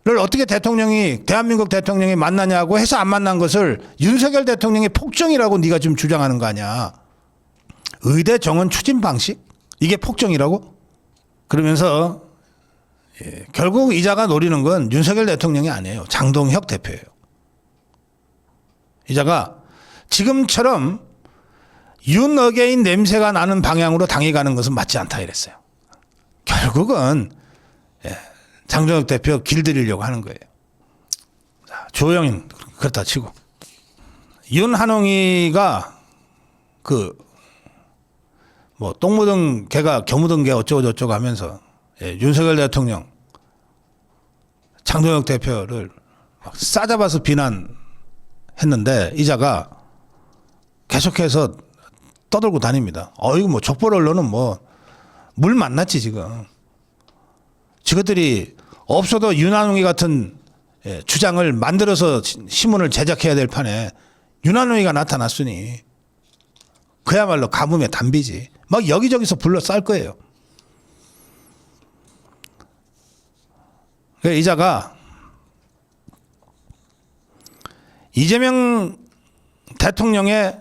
어떻게 대한민국 대통령이 만나냐고 해서 안 만난 것을 윤석열 대통령의 폭정이라고 네가 지금 주장하는 거 아니야. 의대 정원 추진 방식? 이게 폭정이라고? 그러면서 결국 이자가 노리는 건 윤석열 대통령이 아니에요. 장동혁 대표예요. 이자가 지금처럼 윤어게인 냄새가 나는 방향으로 당이 가는 것은 맞지 않다 이랬어요. 결국은 장동혁 대표 길들이려고 하는 거예요. 조영인 그렇다 치고 윤한홍이가 똥 묻은 개가 겨 묻은 개 어쩌고 저쩌고 하면서 윤석열 대통령 장동혁 대표를 막 싸잡아서 비난했는데 이자가 계속해서 떠들고 다닙니다. 이거 뭐 족보 언론은 뭐 물 만났지 지금. 저것들이 없어도 윤한홍이 같은 주장을 만들어서 신문을 제작해야 될 판에 윤한홍이가 나타났으니 그야말로 가뭄의 단비지. 막 여기저기서 불러쌀 거예요. 이자가 이재명 대통령의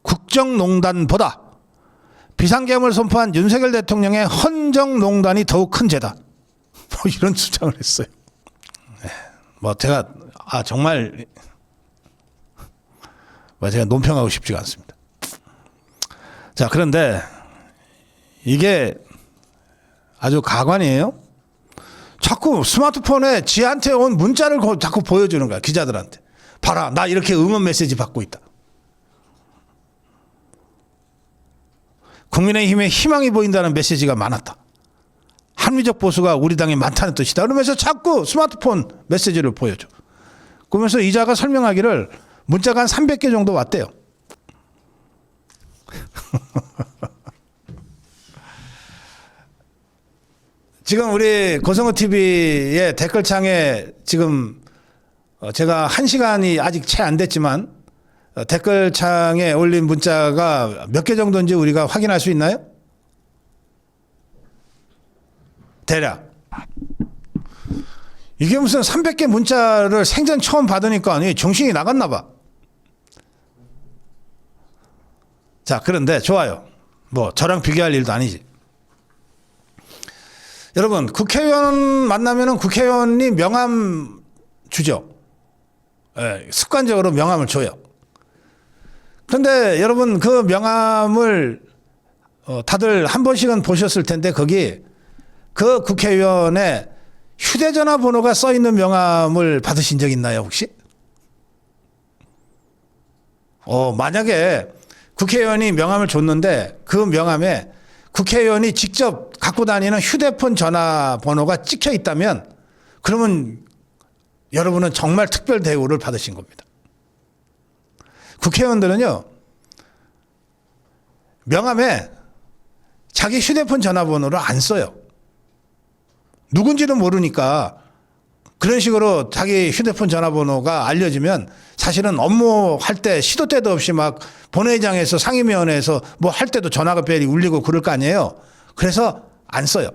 국정농단보다 비상계엄을 선포한 윤석열 대통령의 헌정농단이 더욱 큰 죄다. 뭐 이런 주장을 했어요. 제가 정말 제가 논평하고 싶지가 않습니다. 자, 그런데 이게 아주 가관이에요. 자꾸 스마트폰에 지한테 온 문자를 자꾸 보여주는 거야. 기자들한테. 봐라, 나 이렇게 응원 메시지 받고 있다. 국민의힘에 희망이 보인다는 메시지가 많았다. 합리적 보수가 우리 당에 많다는 뜻이다. 그러면서 자꾸 스마트폰 메시지를 보여줘. 그러면서 이자가 설명하기를 문자가 한 300개 정도 왔대요. 지금 우리 고성호 TV의 댓글창에 지금 제가 1시간이 아직 채 안 됐지만 댓글창에 올린 문자가 몇 개 정도인지 우리가 확인할 수 있나요? 대략. 이게 무슨 300개 문자를 생전 처음 받으니까 정신이 나갔나 봐. 자, 그런데 좋아요. 저랑 비교할 일도 아니지. 여러분, 국회의원 만나면은 국회의원이 명함 주죠. 습관적으로 명함을 줘요. 그런데 여러분 그 명함을 다들 한 번씩은 보셨을 텐데 거기 그 국회의원의 휴대전화 번호가 써 있는 명함을 받으신 적 있나요 혹시? 만약에 국회의원이 명함을 줬는데 그 명함에 국회의원이 직접 갖고 다니는 휴대폰 전화번호가 찍혀 있다면 그러면 여러분은 정말 특별 대우를 받으신 겁니다. 국회의원들은요, 명함에 자기 휴대폰 전화번호를 안 써요. 누군지는 모르니까 그런 식으로 자기 휴대폰 전화번호가 알려지면 사실은 업무할 때 시도 때도 없이 막 본회의장에서 상임위원회에서 뭐 할 때도 전화가 벨이 울리고 그럴 거 아니에요. 그래서 안 써요.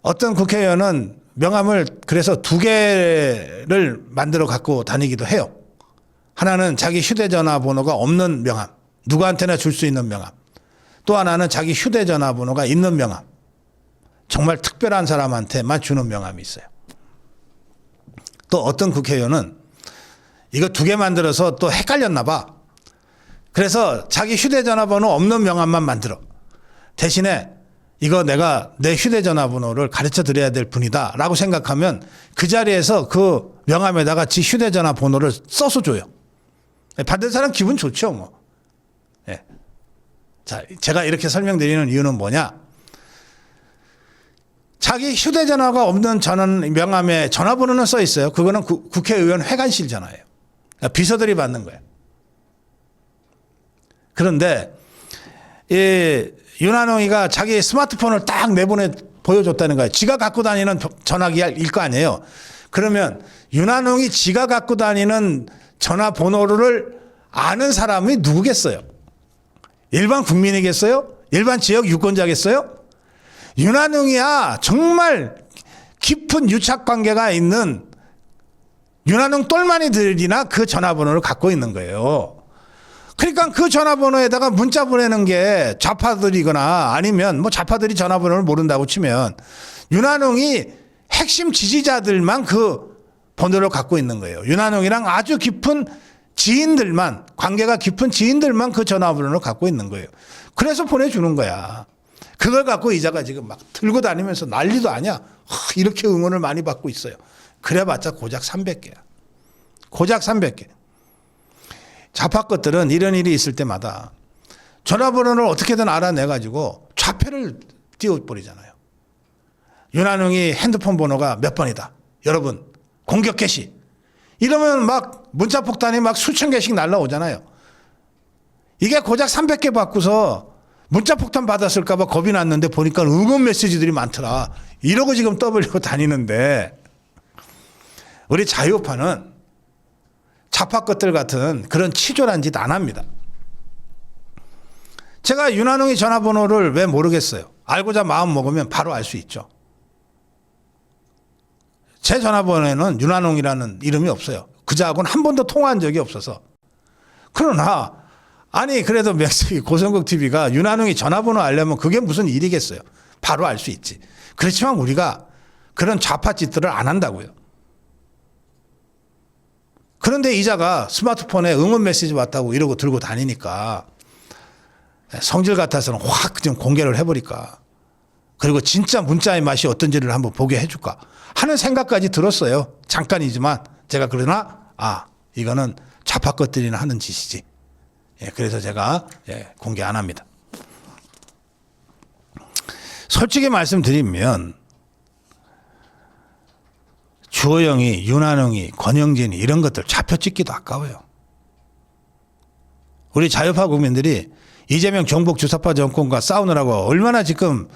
어떤 국회의원은 명함을 그래서 2개를 만들어 갖고 다니기도 해요. 하나는 자기 휴대전화 번호가 없는 명함, 누구한테나 줄 수 있는 명함. 또 하나는 자기 휴대전화 번호가 있는 명함. 정말 특별한 사람한테만 주는 명함이 있어요. 또 어떤 국회의원은 이거 2개 만들어서 또 헷갈렸나 봐. 그래서 자기 휴대전화 번호 없는 명함만 만들어. 대신에 이거 내가 내 휴대전화 번호를 가르쳐 드려야 될 분이다 라고 생각하면 그 자리에서 그 명함에다가 지 휴대전화 번호를 써서 줘요. 받은 사람 기분 좋죠 뭐. 예. 자, 제가 이렇게 설명드리는 이유는 뭐냐. 자기 휴대전화가 없는 명함에 전화번호는 써 있어요. 그거는 국회의원 회관실 전화예요. 그러니까 비서들이 받는 거예요. 그런데 이 윤한홍이가 자기 스마트폰을 딱 내보내 보여줬다는 거예요. 지가 갖고 다니는 전화기일 거 아니에요. 그러면 윤한홍이 지가 갖고 다니는 전화번호를 아는 사람이 누구겠어요? 일반 국민이겠어요? 일반 지역 유권자겠어요? 윤한홍이야 정말 깊은 유착 관계가 있는 윤한홍 똘마니들이나 그 전화번호를 갖고 있는 거예요. 그러니까 그 전화번호에다가 문자 보내는 게 좌파들이거나 아니면 뭐 좌파들이 전화번호를 모른다고 치면 윤한홍이 핵심 지지자들만 그 번호를 갖고 있는 거예요. 윤한홍이랑 아주 깊은 지인들만, 관계가 깊은 지인들만 그 전화번호를 갖고 있는 거예요. 그래서 보내주는 거야. 그걸 갖고 이자가 지금 막 들고 다니면서 난리도 아니야. 이렇게 응원을 많이 받고 있어요. 그래봤자 고작 300개야. 고작 300개. 좌파 것들은 이런 일이 있을 때마다 전화번호를 어떻게든 알아내가지고 좌표를 띄워버리잖아요. 윤한홍이 핸드폰 번호가 몇 번이다. 여러분 공격 개시. 이러면 막 문자 폭탄이 막 수천 개씩 날라오잖아요. 이게 고작 300개 받고서 문자 폭탄 받았을까 봐 겁이 났는데 보니까 응원 메시지들이 많더라. 이러고 지금 떠벌리고 다니는데 우리 자유파는 좌파 것들 같은 그런 치졸한 짓 안 합니다. 제가 윤한홍이 전화번호를 왜 모르겠어요. 알고자 마음 먹으면 바로 알 수 있죠. 제 전화번호에는 윤한홍이라는 이름이 없어요. 그자하고는 한 번도 통화한 적이 없어서. 그러나 아니 그래도 맥스기 고성국 TV가 윤한홍이 전화번호 알려면 그게 무슨 일이겠어요. 바로 알 수 있지. 그렇지만 우리가 그런 좌파 짓들을 안 한다고요. 그런데 이자가 스마트폰에 응원 메시지 왔다고 이러고 들고 다니니까 성질 같아서는 확 좀 공개를 해버릴까. 그리고 진짜 문자의 맛이 어떤지를 한번 보게 해줄까 하는 생각까지 들었어요. 잠깐이지만 제가 그러나 이거는 좌파 것들이나 하는 짓이지. 그래서 제가 공개 안 합니다. 솔직히 말씀드리면 주호영이, 윤한홍이, 권영진이 이런 것들 좌표 찍기도 아까워요. 우리 자유파 국민들이 이재명 종북 주사파 정권과 싸우느라고 얼마나 지금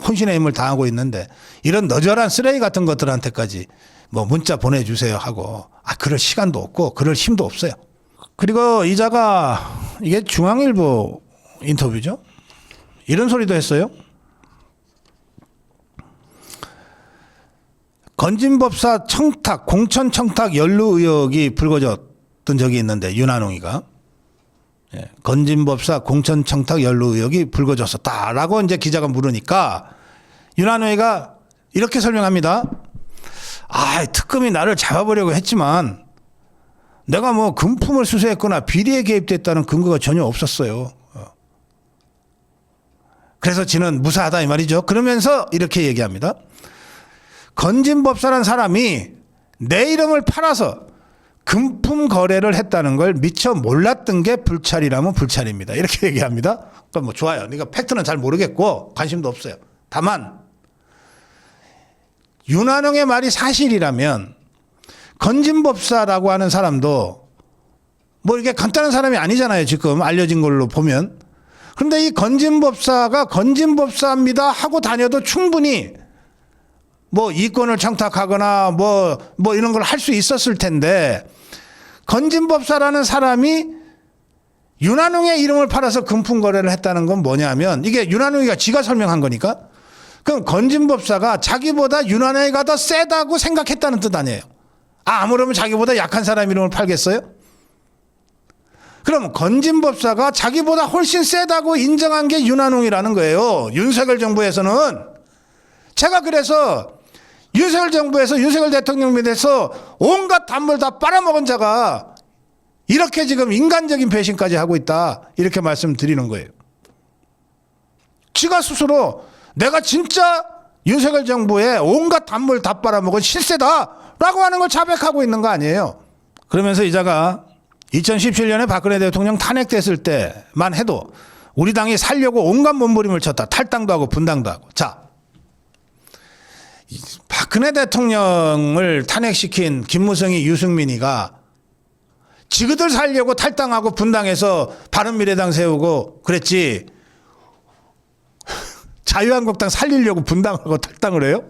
혼신의 힘을 다하고 있는데 이런 너절한 쓰레기 같은 것들한테까지 뭐 문자 보내주세요 하고 그럴 시간도 없고 그럴 힘도 없어요. 그리고 이자가 이게 중앙일보 인터뷰죠. 이런 소리도 했어요. 건진법사 청탁, 공천 청탁 연루 의혹이 불거졌던 적이 있는데 윤한홍이가 건진법사 공천 청탁 연루 의혹이 불거졌었다라고 이제 기자가 물으니까 윤한홍이가 이렇게 설명합니다. 특검이 나를 잡아보려고 했지만 내가 뭐 금품을 수수했거나 비리에 개입됐다는 근거가 전혀 없었어요. 그래서 지는 무사하다 이 말이죠. 그러면서 이렇게 얘기합니다. 건진법사란 사람이 내 이름을 팔아서 금품 거래를 했다는 걸 미처 몰랐던 게 불찰이라면 불찰입니다. 이렇게 얘기합니다. 그럼 뭐 좋아요. 그러니까 팩트는 잘 모르겠고 관심도 없어요. 다만 윤한홍의 말이 사실이라면 건진법사라고 하는 사람도 뭐 이렇게 간단한 사람이 아니잖아요. 지금 알려진 걸로 보면. 그런데 이 건진법사가 건진법사입니다 하고 다녀도 충분히 뭐 이권을 청탁하거나 뭐 이런 걸 할 수 있었을 텐데 건진법사라는 사람이 윤한홍의 이름을 팔아서 금품 거래를 했다는 건 뭐냐면 이게 윤한홍이가 지가 설명한 거니까 그럼 건진법사가 자기보다 윤한홍이가 더 세다고 생각했다는 뜻 아니에요. 아무러면 자기보다 약한 사람 이름을 팔겠어요? 그럼 건진법사가 자기보다 훨씬 세다고 인정한 게 윤한홍이라는 거예요. 윤석열 정부에서는. 제가 그래서 윤석열 정부에서 윤석열 대통령 밑에서 온갖 단물 다 빨아먹은 자가 이렇게 지금 인간적인 배신까지 하고 있다. 이렇게 말씀드리는 거예요. 지가 스스로 내가 진짜 윤석열 정부의 온갖 단물 다 빨아먹은 실세다라고 하는 걸 자백하고 있는 거 아니에요. 그러면서 이자가 2017년에 박근혜 대통령 탄핵됐을 때만 해도 우리 당이 살려고 온갖 몸부림을 쳤다. 탈당도 하고 분당도 하고. 자, 박근혜 대통령을 탄핵시킨 김무성이 유승민이가 지그들 살려고 탈당하고 분당해서 바른미래당 세우고 그랬지 자유한국당 살리려고 분당하고 탈당을 해요?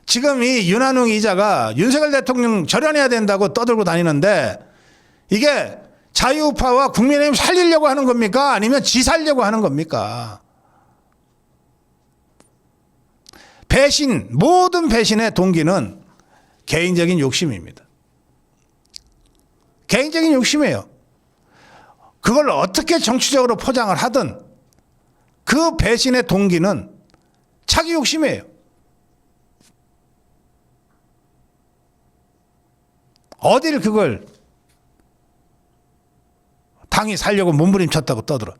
지금 이 윤한홍 이자가 윤석열 대통령 절연해야 된다고 떠들고 다니는데 이게 자유우파와 국민의힘 살리려고 하는 겁니까? 아니면 지 살려고 하는 겁니까? 모든 배신의 동기는 개인적인 욕심입니다. 개인적인 욕심이에요. 그걸 어떻게 정치적으로 포장을 하든 그 배신의 동기는 자기 욕심이에요. 어딜 그걸 당이 살려고 몸부림쳤다고 떠들어.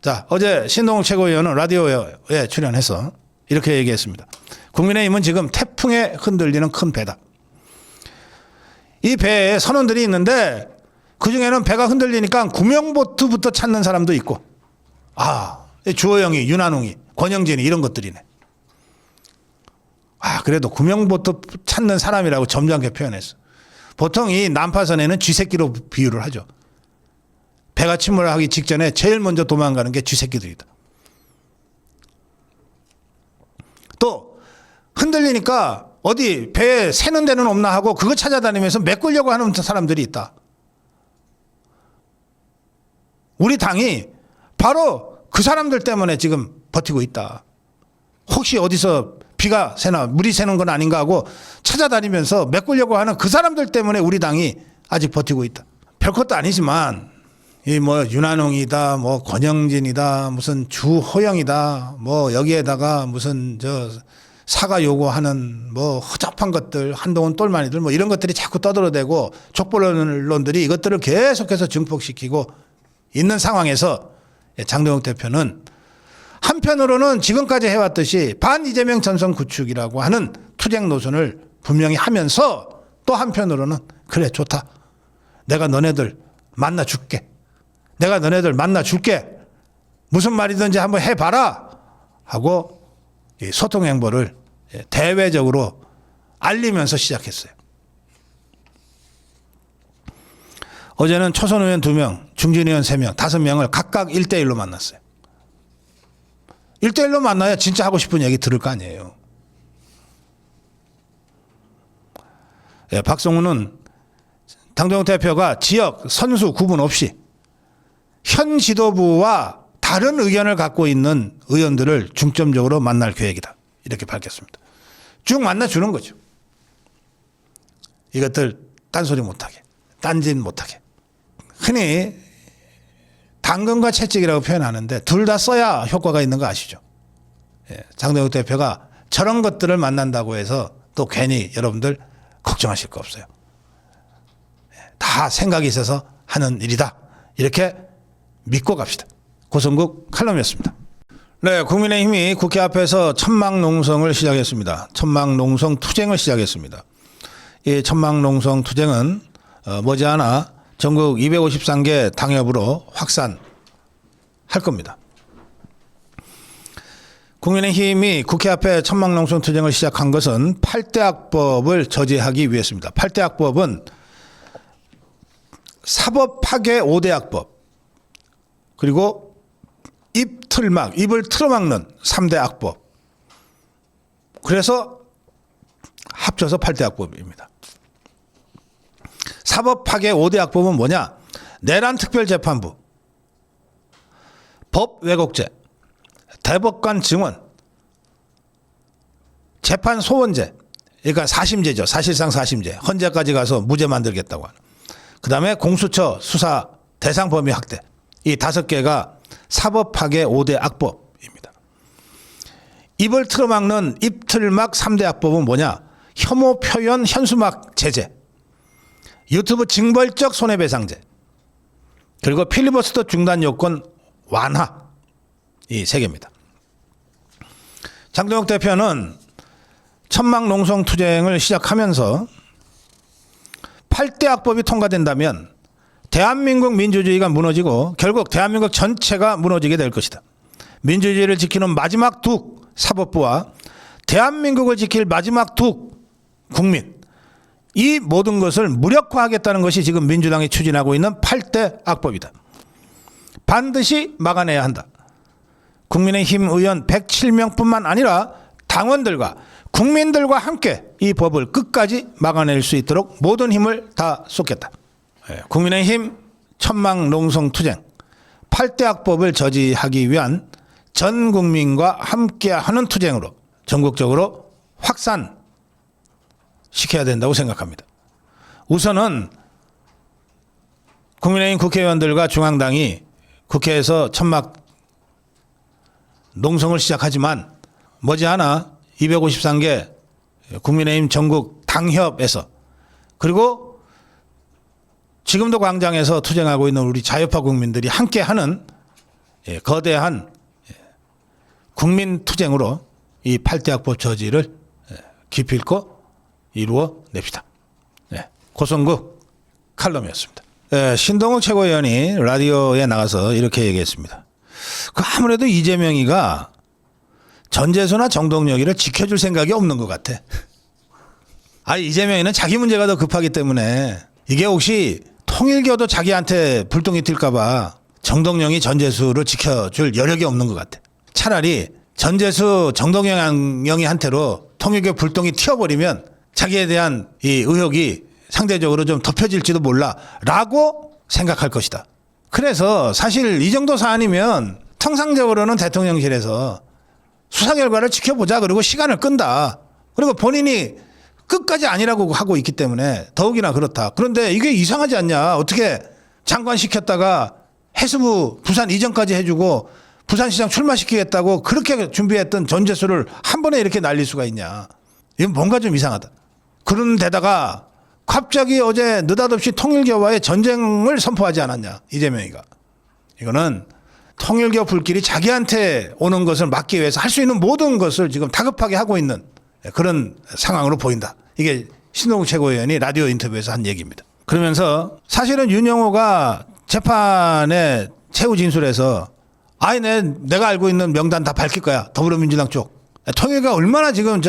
자, 어제 신동욱 최고위원은 라디오에 출연해서 이렇게 얘기했습니다. 국민의힘은 지금 태풍에 흔들리는 큰 배다. 이 배에 선원들이 있는데 그중에는 배가 흔들리니까 구명보트부터 찾는 사람도 있고, 주호영이, 윤한웅이, 권영진이 이런 것들이네. 그래도 구명보트 찾는 사람이라고 점잖게 표현했어. 보통 이 난파선에는 쥐새끼로 비유를 하죠. 배가 침몰하기 직전에 제일 먼저 도망가는 게 쥐새끼들이다. 또 흔들리니까 어디 배에 새는 데는 없나 하고 그거 찾아다니면서 메꾸려고 하는 사람들이 있다. 우리 당이 바로 그 사람들 때문에 지금 버티고 있다. 혹시 어디서 비가 새나 물이 새는 건 아닌가 하고 찾아다니면서 메꾸려고 하는 그 사람들 때문에 우리 당이 아직 버티고 있다. 별것도 아니지만 이 윤한홍이다, 권영진이다, 무슨 주호영이다, 여기에다가 무슨 사과 요구하는 허접한 것들, 한동훈 똘마니들 이런 것들이 자꾸 떠들어대고 족보 언론들이 이것들을 계속해서 증폭시키고 있는 상황에서 장동혁 대표는 한편으로는 지금까지 해왔듯이 반 이재명 전선 구축이라고 하는 투쟁 노선을 분명히 하면서 또 한편으로는 그래 좋다. 내가 너네들 만나줄게. 무슨 말이든지 한번 해봐라 하고 소통 행보를 대외적으로 알리면서 시작했어요. 어제는 초선 의원 2명, 중진 의원 3명, 5명을 각각 1대1로 만났어요. 1대1로 만나야 진짜 하고 싶은 얘기 들을 거 아니에요. 박성훈은 당정욱 대표가 지역, 선수 구분 없이 현 지도부와 다른 의견을 갖고 있는 의원들을 중점적으로 만날 계획이다. 이렇게 밝혔습니다. 쭉 만나주는 거죠. 이것들 딴소리 못하게, 딴짓 못하게. 흔히 당근과 채찍이라고 표현하는데 둘 다 써야 효과가 있는 거 아시죠? 장동혁 대표가 저런 것들을 만난다고 해서 또 괜히 여러분들 걱정하실 거 없어요. 다 생각이 있어서 하는 일이다. 이렇게 믿고 갑시다. 고성국 칼럼이었습니다. 네, 국민의힘이 국회 앞에서 천막농성을 시작했습니다. 천막농성 투쟁을 시작했습니다. 이 천막농성 투쟁은 머지않아 전국 253개 당협으로 확산할 겁니다. 국민의힘이 국회 앞에 천막농성 투쟁을 시작한 것은 8대 악법을 저지하기 위해서입니다. 8대 악법은 사법 파괴 5대 악법, 그리고 입을 틀어막는 3대 악법. 그래서 합쳐서 8대 악법입니다. 사법 파괴 5대 악법은 뭐냐? 내란 특별재판부, 법 왜곡죄, 대법관 증언, 재판 소원죄, 그러니까 사심죄죠. 사실상 사심죄. 헌재까지 가서 무죄 만들겠다고 하는. 그 다음에 공수처 수사 대상 범위 확대. 이 5개가 사법 파괴 5대 악법입니다. 입을 틀어막는 입틀막 3대 악법은 뭐냐? 혐오 표현 현수막 제재, 유튜브 징벌적 손해배상제, 그리고 필리버스터 중단 요건 완화. 이 3개입니다. 장동혁 대표는 천막농성 투쟁을 시작하면서 8대 악법이 통과된다면 대한민국 민주주의가 무너지고 결국 대한민국 전체가 무너지게 될 것이다. 민주주의를 지키는 마지막 두 사법부와 대한민국을 지킬 마지막 두 국민, 이 모든 것을 무력화하겠다는 것이 지금 민주당이 추진하고 있는 8대 악법이다. 반드시 막아내야 한다. 국민의힘 의원 107명뿐만 아니라 당원들과 국민들과 함께 이 법을 끝까지 막아낼 수 있도록 모든 힘을 다 쏟겠다. 국민의힘 천막농성 투쟁 8대 악법을 저지하기 위한 전 국민과 함께하는 투쟁으로 전국적으로 확산시켜야 된다고 생각합니다. 우선은 국민의힘 국회의원들과 중앙당이 국회에서 천막 농성을 시작하지만 머지않아 253개 국민의힘 전국 당협에서 그리고 지금도 광장에서 투쟁하고 있는 우리 자유파 국민들이 함께하는 거대한 국민 투쟁으로 이 8대 악법 저지를 기필코 이루어냅시다. 고성구 칼럼이었습니다. 신동욱 최고위원이 라디오에 나가서 이렇게 얘기했습니다. 아무래도 이재명이가 전재수나 정동영이를 지켜줄 생각이 없는 것 같아. 이재명이는 자기 문제가 더 급하기 때문에 이게 혹시 통일교도 자기한테 불똥이 튈까 봐 정동영이 전재수를 지켜줄 여력이 없는 것 같아. 차라리 전재수 정동영이한테로 통일교 불똥이 튀어버리면 자기에 대한 이 의혹이 상대적으로 좀 덮여질지도 몰라 라고 생각할 것이다. 그래서 사실 이 정도 사안이면 통상적으로는 대통령실에서 수사 결과를 지켜보자 그리고 시간을 끈다. 그리고 본인이 끝까지 아니라고 하고 있기 때문에 더욱이나 그렇다. 그런데 이게 이상하지 않냐. 어떻게 장관 시켰다가 해수부 부산 이전까지 해주고 부산시장 출마시키겠다고 그렇게 준비했던 전재수를 한 번에 이렇게 날릴 수가 있냐. 이건 뭔가 좀 이상하다. 그런 데다가 갑자기 어제 느닷없이 통일교와의 전쟁을 선포하지 않았냐. 이재명이가. 이거는 통일교 불길이 자기한테 오는 것을 막기 위해서 할 수 있는 모든 것을 지금 다급하게 하고 있는 그런 상황으로 보인다. 이게 신동욱 최고위원이 라디오 인터뷰에서 한 얘기입니다. 그러면서 사실은 윤영호가 재판에 최후 진술에서 내가 알고 있는 명단 다 밝힐 거야. 더불어민주당 쪽. 통일교가 얼마나 지금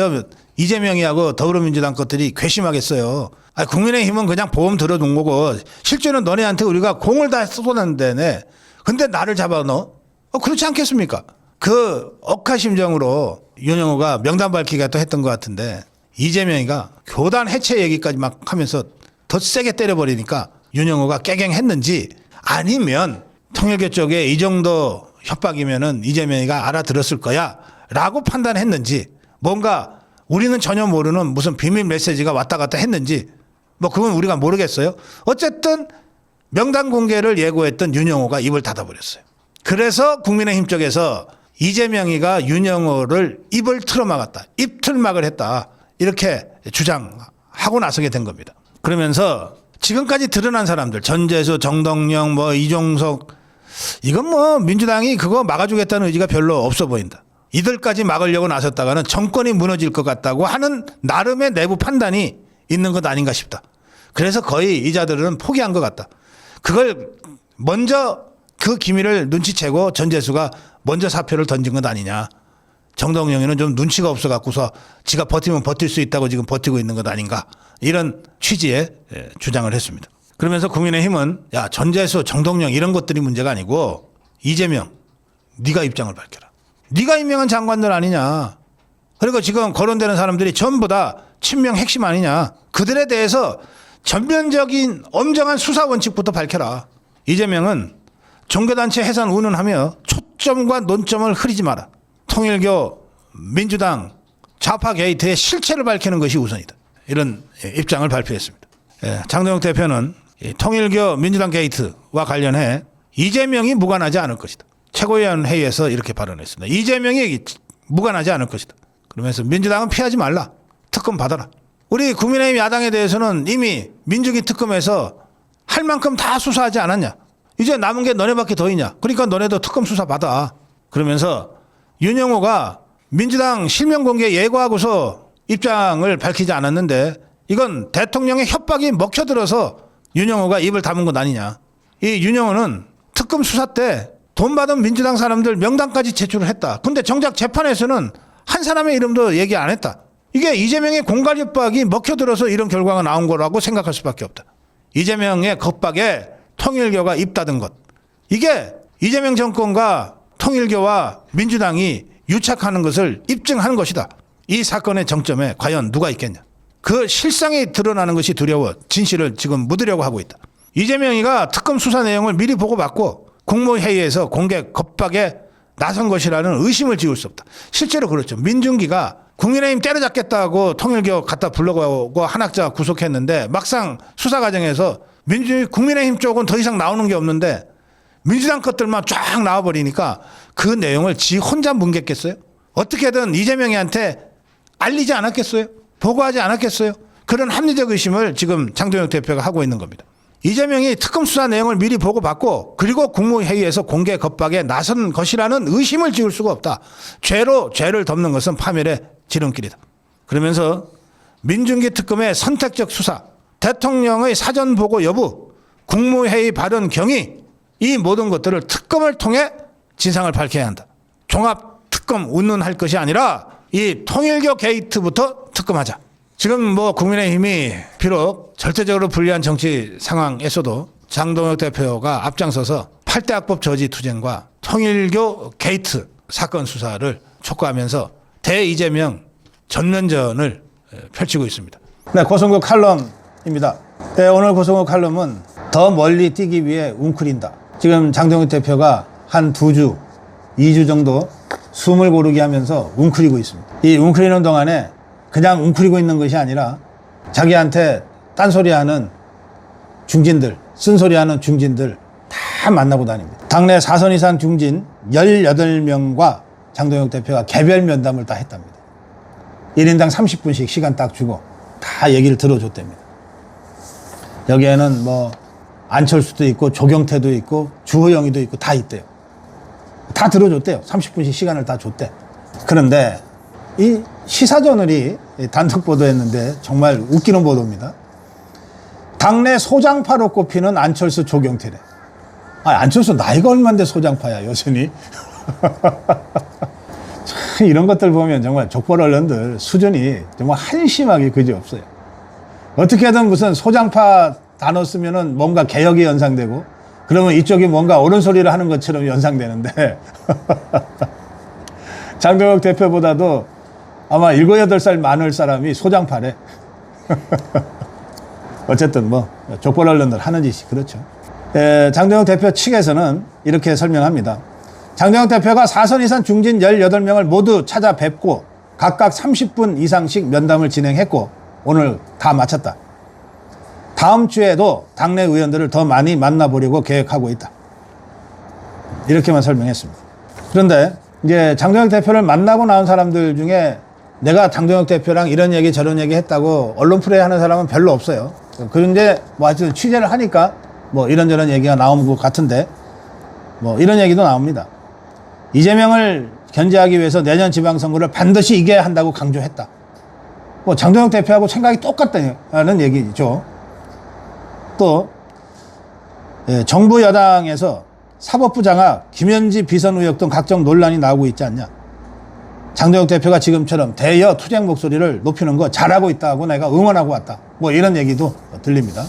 이재명이하고 더불어민주당 것들이 괘씸하겠어요. 국민의힘은 그냥 보험 들어둔 거고 실제는 너네한테 우리가 공을 다 쏟아냈는데 근데 나를 잡아넣어? 그렇지 않겠습니까? 그 억하심정으로 윤영호가 명단 밝히기가 또 했던 것 같은데 이재명이가 교단 해체 얘기까지 막 하면서 더 세게 때려버리니까 윤영호가 깨갱했는지 아니면 통일교 쪽에 이 정도 협박이면은 이재명이가 알아들었을 거야 라고 판단했는지 뭔가 우리는 전혀 모르는 무슨 비밀 메시지가 왔다 갔다 했는지 그건 우리가 모르겠어요. 어쨌든 명단 공개를 예고했던 윤영호가 입을 닫아버렸어요. 그래서 국민의힘 쪽에서 이재명이가 윤영호를 입을 틀어막았다. 입틀막을 했다. 이렇게 주장하고 나서게 된 겁니다. 그러면서 지금까지 드러난 사람들 전재수, 정동영, 이종석 이건 민주당이 그거 막아주겠다는 의지가 별로 없어 보인다. 이들까지 막으려고 나섰다가는 정권이 무너질 것 같다고 하는 나름의 내부 판단이 있는 것 아닌가 싶다. 그래서 거의 이 자들은 포기한 것 같다. 그걸 먼저 그 기밀을 눈치채고 전재수가 먼저 사표를 던진 것 아니냐. 정동영이는 좀 눈치가 없어갖고서 지가 버티면 버틸 수 있다고 지금 버티고 있는 것 아닌가. 이런 취지의 주장을 했습니다. 그러면서 국민의힘은 전재수, 정동영 이런 것들이 문제가 아니고 이재명 네가 입장을 밝혀라. 네가 임명한 장관들 아니냐. 그리고 지금 거론되는 사람들이 전부 다 친명 핵심 아니냐. 그들에 대해서 전면적인 엄정한 수사 원칙부터 밝혀라. 이재명은 종교단체 해산 운운하며 초점과 논점을 흐리지 마라. 통일교, 민주당, 좌파 게이트의 실체를 밝히는 것이 우선이다. 이런 입장을 발표했습니다. 장동혁 대표는 통일교, 민주당 게이트와 관련해 이재명이 무관하지 않을 것이다. 최고위원 회의에서 이렇게 발언했습니다. 이재명이 무관하지 않을 것이다. 그러면서 민주당은 피하지 말라. 특검 받아라. 우리 국민의힘 야당에 대해서는 이미 민주기 특검에서 할 만큼 다 수사하지 않았냐. 이제 남은 게 너네밖에 더 있냐. 그러니까 너네도 특검 수사 받아. 그러면서 윤영호가 민주당 실명 공개 예고하고서 입장을 밝히지 않았는데 이건 대통령의 협박이 먹혀들어서 윤영호가 입을 다문 것 아니냐. 이 윤영호는 특검 수사 때 돈 받은 민주당 사람들 명단까지 제출을 했다. 근데 정작 재판에서는 한 사람의 이름도 얘기 안 했다. 이게 이재명의 공갈 협박이 먹혀들어서 이런 결과가 나온 거라고 생각할 수밖에 없다. 이재명의 겁박에 통일교가 입 닫은 것. 이게 이재명 정권과 통일교와 민주당이 유착하는 것을 입증하는 것이다. 이 사건의 정점에 과연 누가 있겠냐. 그 실상이 드러나는 것이 두려워 진실을 지금 묻으려고 하고 있다. 이재명이가 특검 수사 내용을 미리 보고받고 국무회의에서 공개 겁박에 나선 것이라는 의심을 지울 수 없다. 실제로 그렇죠. 민중기가 국민의힘 때려잡겠다고 통일교 갖다 불러가고 한학자 구속했는데 막상 수사 과정에서 국민의힘 쪽은 더 이상 나오는 게 없는데 민주당 것들만 쫙 나와버리니까 그 내용을 지 혼자 뭉갰겠어요? 어떻게든 이재명이한테 알리지 않았겠어요? 보고하지 않았겠어요? 그런 합리적 의심을 지금 장동혁 대표가 하고 있는 겁니다. 이재명이 특검 수사 내용을 미리 보고받고 그리고 국무회의에서 공개 겁박에 나선 것이라는 의심을 지울 수가 없다. 죄로 죄를 덮는 것은 파멸의 지름길이다. 그러면서 민중기 특검의 선택적 수사, 대통령의 사전 보고 여부, 국무회의 발언 경위, 이 모든 것들을 특검을 통해 진상을 밝혀야 한다. 종합 특검 운운할 것이 아니라 이 통일교 게이트부터 특검하자. 지금 뭐 국민의힘이 비록 절대적으로 불리한 정치 상황에서도 장동혁 대표가 앞장서서 8대 악법 저지 투쟁과 통일교 게이트 사건 수사를 촉구하면서 대이재명 전면전을 펼치고 있습니다. 네, 고성국 칼럼입니다. 네, 오늘 고성국 칼럼은 더 멀리 뛰기 위해 웅크린다. 지금 장동혁 대표가 한 2주, 2주 정도 숨을 고르게 하면서 웅크리고 있습니다. 이 웅크리는 동안에 그냥 웅크리고 있는 것이 아니라 자기한테 딴소리하는 중진들, 쓴소리하는 중진들 다 만나고 다닙니다. 당내 4선 이상 중진 18명과 장동혁 대표가 개별 면담을 다 했답니다. 1인당 30분씩 시간 딱 주고 다 얘기를 들어줬답니다. 여기에는 뭐 안철수도 있고 조경태도 있고 주호영이도 있고 다 있대요. 다 들어줬대요. 30분씩 시간을 다 줬대. 그런데 이 시사저널이 단독 보도했는데 정말 웃기는 보도입니다. 당내 소장파로 꼽히는 안철수 조경태래. 안철수 나이가 얼만데 소장파야 여전히. 참 이런 것들 보면 정말 족벌 언론들 수준이 정말 한심하게 그지없어요. 어떻게든 무슨 소장파 단어 쓰면은 뭔가 개혁이 연상되고 그러면 이쪽이 뭔가 옳은 소리를 하는 것처럼 연상되는데 장동혁 대표보다도 아마 7, 8살 많을 사람이 소장파래. 어쨌든 뭐 족벌 언론들 하는 짓이 그렇죠. 장동혁 대표 측에서는 이렇게 설명합니다. 장동혁 대표가 4선 이상 중진 18명을 모두 찾아뵙고 각각 30분 이상씩 면담을 진행했고 오늘 다 마쳤다. 다음 주에도 당내 의원들을 더 많이 만나보려고 계획하고 있다. 이렇게만 설명했습니다. 그런데 이제 장동혁 대표를 만나고 나온 사람들 중에 내가 장동혁 대표랑 이런 얘기 저런 얘기 했다고 언론 플레이 하는 사람은 별로 없어요. 그런데 뭐 하여튼 취재를 하니까 뭐 이런저런 얘기가 나온 것 같은데 뭐 이런 얘기도 나옵니다. 이재명을 견제하기 위해서 내년 지방선거를 반드시 이겨야 한다고 강조했다. 뭐 장동혁 대표하고 생각이 똑같다는 얘기죠. 또 정부 여당에서 사법부 장악, 김현지 비선 의혹 등 각종 논란이 나오고 있지 않냐. 장동혁 대표가 지금처럼 대여 투쟁 목소리를 높이는 거 잘하고 있다고 내가 응원하고 왔다. 뭐 이런 얘기도 들립니다.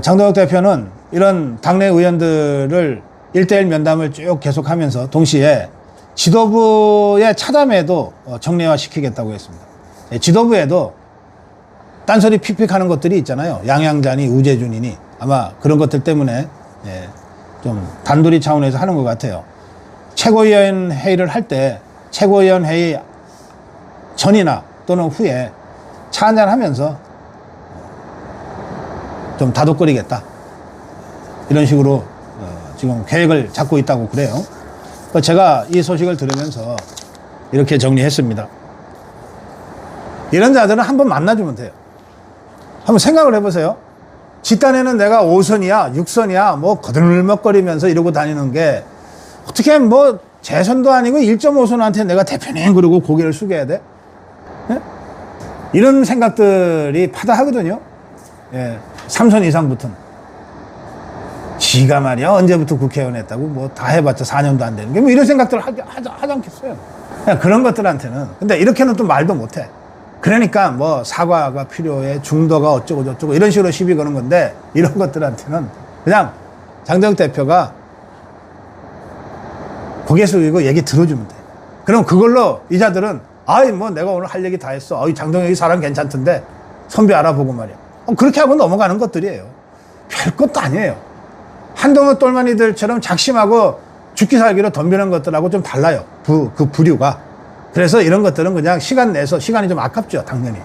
장동혁 대표는 이런 당내 의원들을 1대1 면담을 쭉 계속하면서 동시에 지도부의 차담에도 정례화시키겠다고 했습니다. 지도부에도 딴소리 픽픽 하는 것들이 있잖아요. 양양자니 우재준이니 아마 그런 것들 때문에 좀 단도리 차원에서 하는 것 같아요. 최고위원 회의를 할 때 최고위원 회의 전이나 또는 후에 차 한잔 하면서 좀 다독거리겠다. 이런 식으로 지금 계획을 잡고 있다고 그래요. 제가 이 소식을 들으면서 이렇게 정리했습니다. 이런 자들은 한번 만나주면 돼요. 한번 생각을 해보세요. 집단에는 내가 5선이야, 6선이야, 뭐 거들먹거리면서 이러고 다니는 게 어떻게 뭐 재선도 아니고 1.5선한테 내가 대표님 그러고 고개를 숙여야 돼? 네? 이런 생각들이 파다하거든요. 3선 이상부터는. 지가 말이야 언제부터 국회의원 했다고 뭐 다 해봤자 4년도 안 되는 게 뭐 이런 생각들을 하지 않겠어요. 그냥 그런 것들한테는. 근데 이렇게는 또 말도 못해. 그러니까 뭐 사과가 필요해, 중도가 어쩌고 저쩌고 이런 식으로 시비 거는 건데 이런 것들한테는 그냥 장동혁 대표가 고개 숙이고 얘기 들어주면 돼. 그럼 그걸로 이 자들은 아이 뭐 내가 오늘 할 얘기 다 했어. 아이 장동혁이 사람 괜찮던데 선배 알아보고 말이야. 그렇게 하고 넘어가는 것들이에요. 별 것도 아니에요. 한동훈 똘마니들처럼 작심하고 죽기 살기로 덤비는 것들하고 좀 달라요. 그 부류가. 그래서 이런 것들은 그냥 시간 내서, 시간이 좀 아깝죠, 당연히.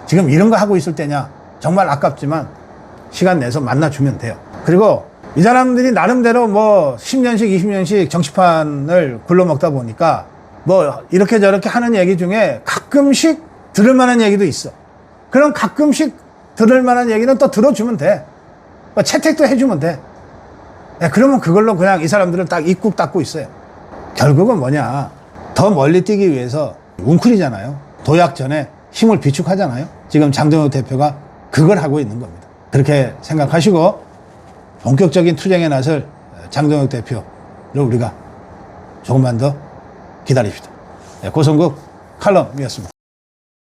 지금 이런 거 하고 있을 때냐? 정말 아깝지만 시간 내서 만나주면 돼요. 그리고 이 사람들이 나름대로 뭐 10년씩, 20년씩 정치판을 굴러먹다 보니까 뭐 이렇게 저렇게 하는 얘기 중에 가끔씩 들을 만한 얘기도 있어. 그럼 가끔씩 들을 만한 얘기는 또 들어주면 돼. 뭐 채택도 해주면 돼. 그러면 그걸로 그냥 이 사람들은 딱 입국 닦고 있어요. 결국은 뭐냐. 더 멀리 뛰기 위해서 웅크리잖아요. 도약 전에 힘을 비축하잖아요. 지금 장동혁 대표가 그걸 하고 있는 겁니다. 그렇게 생각하시고 본격적인 투쟁에 나설 장동혁 대표를 우리가 조금만 더 기다립시다. 고성국 칼럼이었습니다.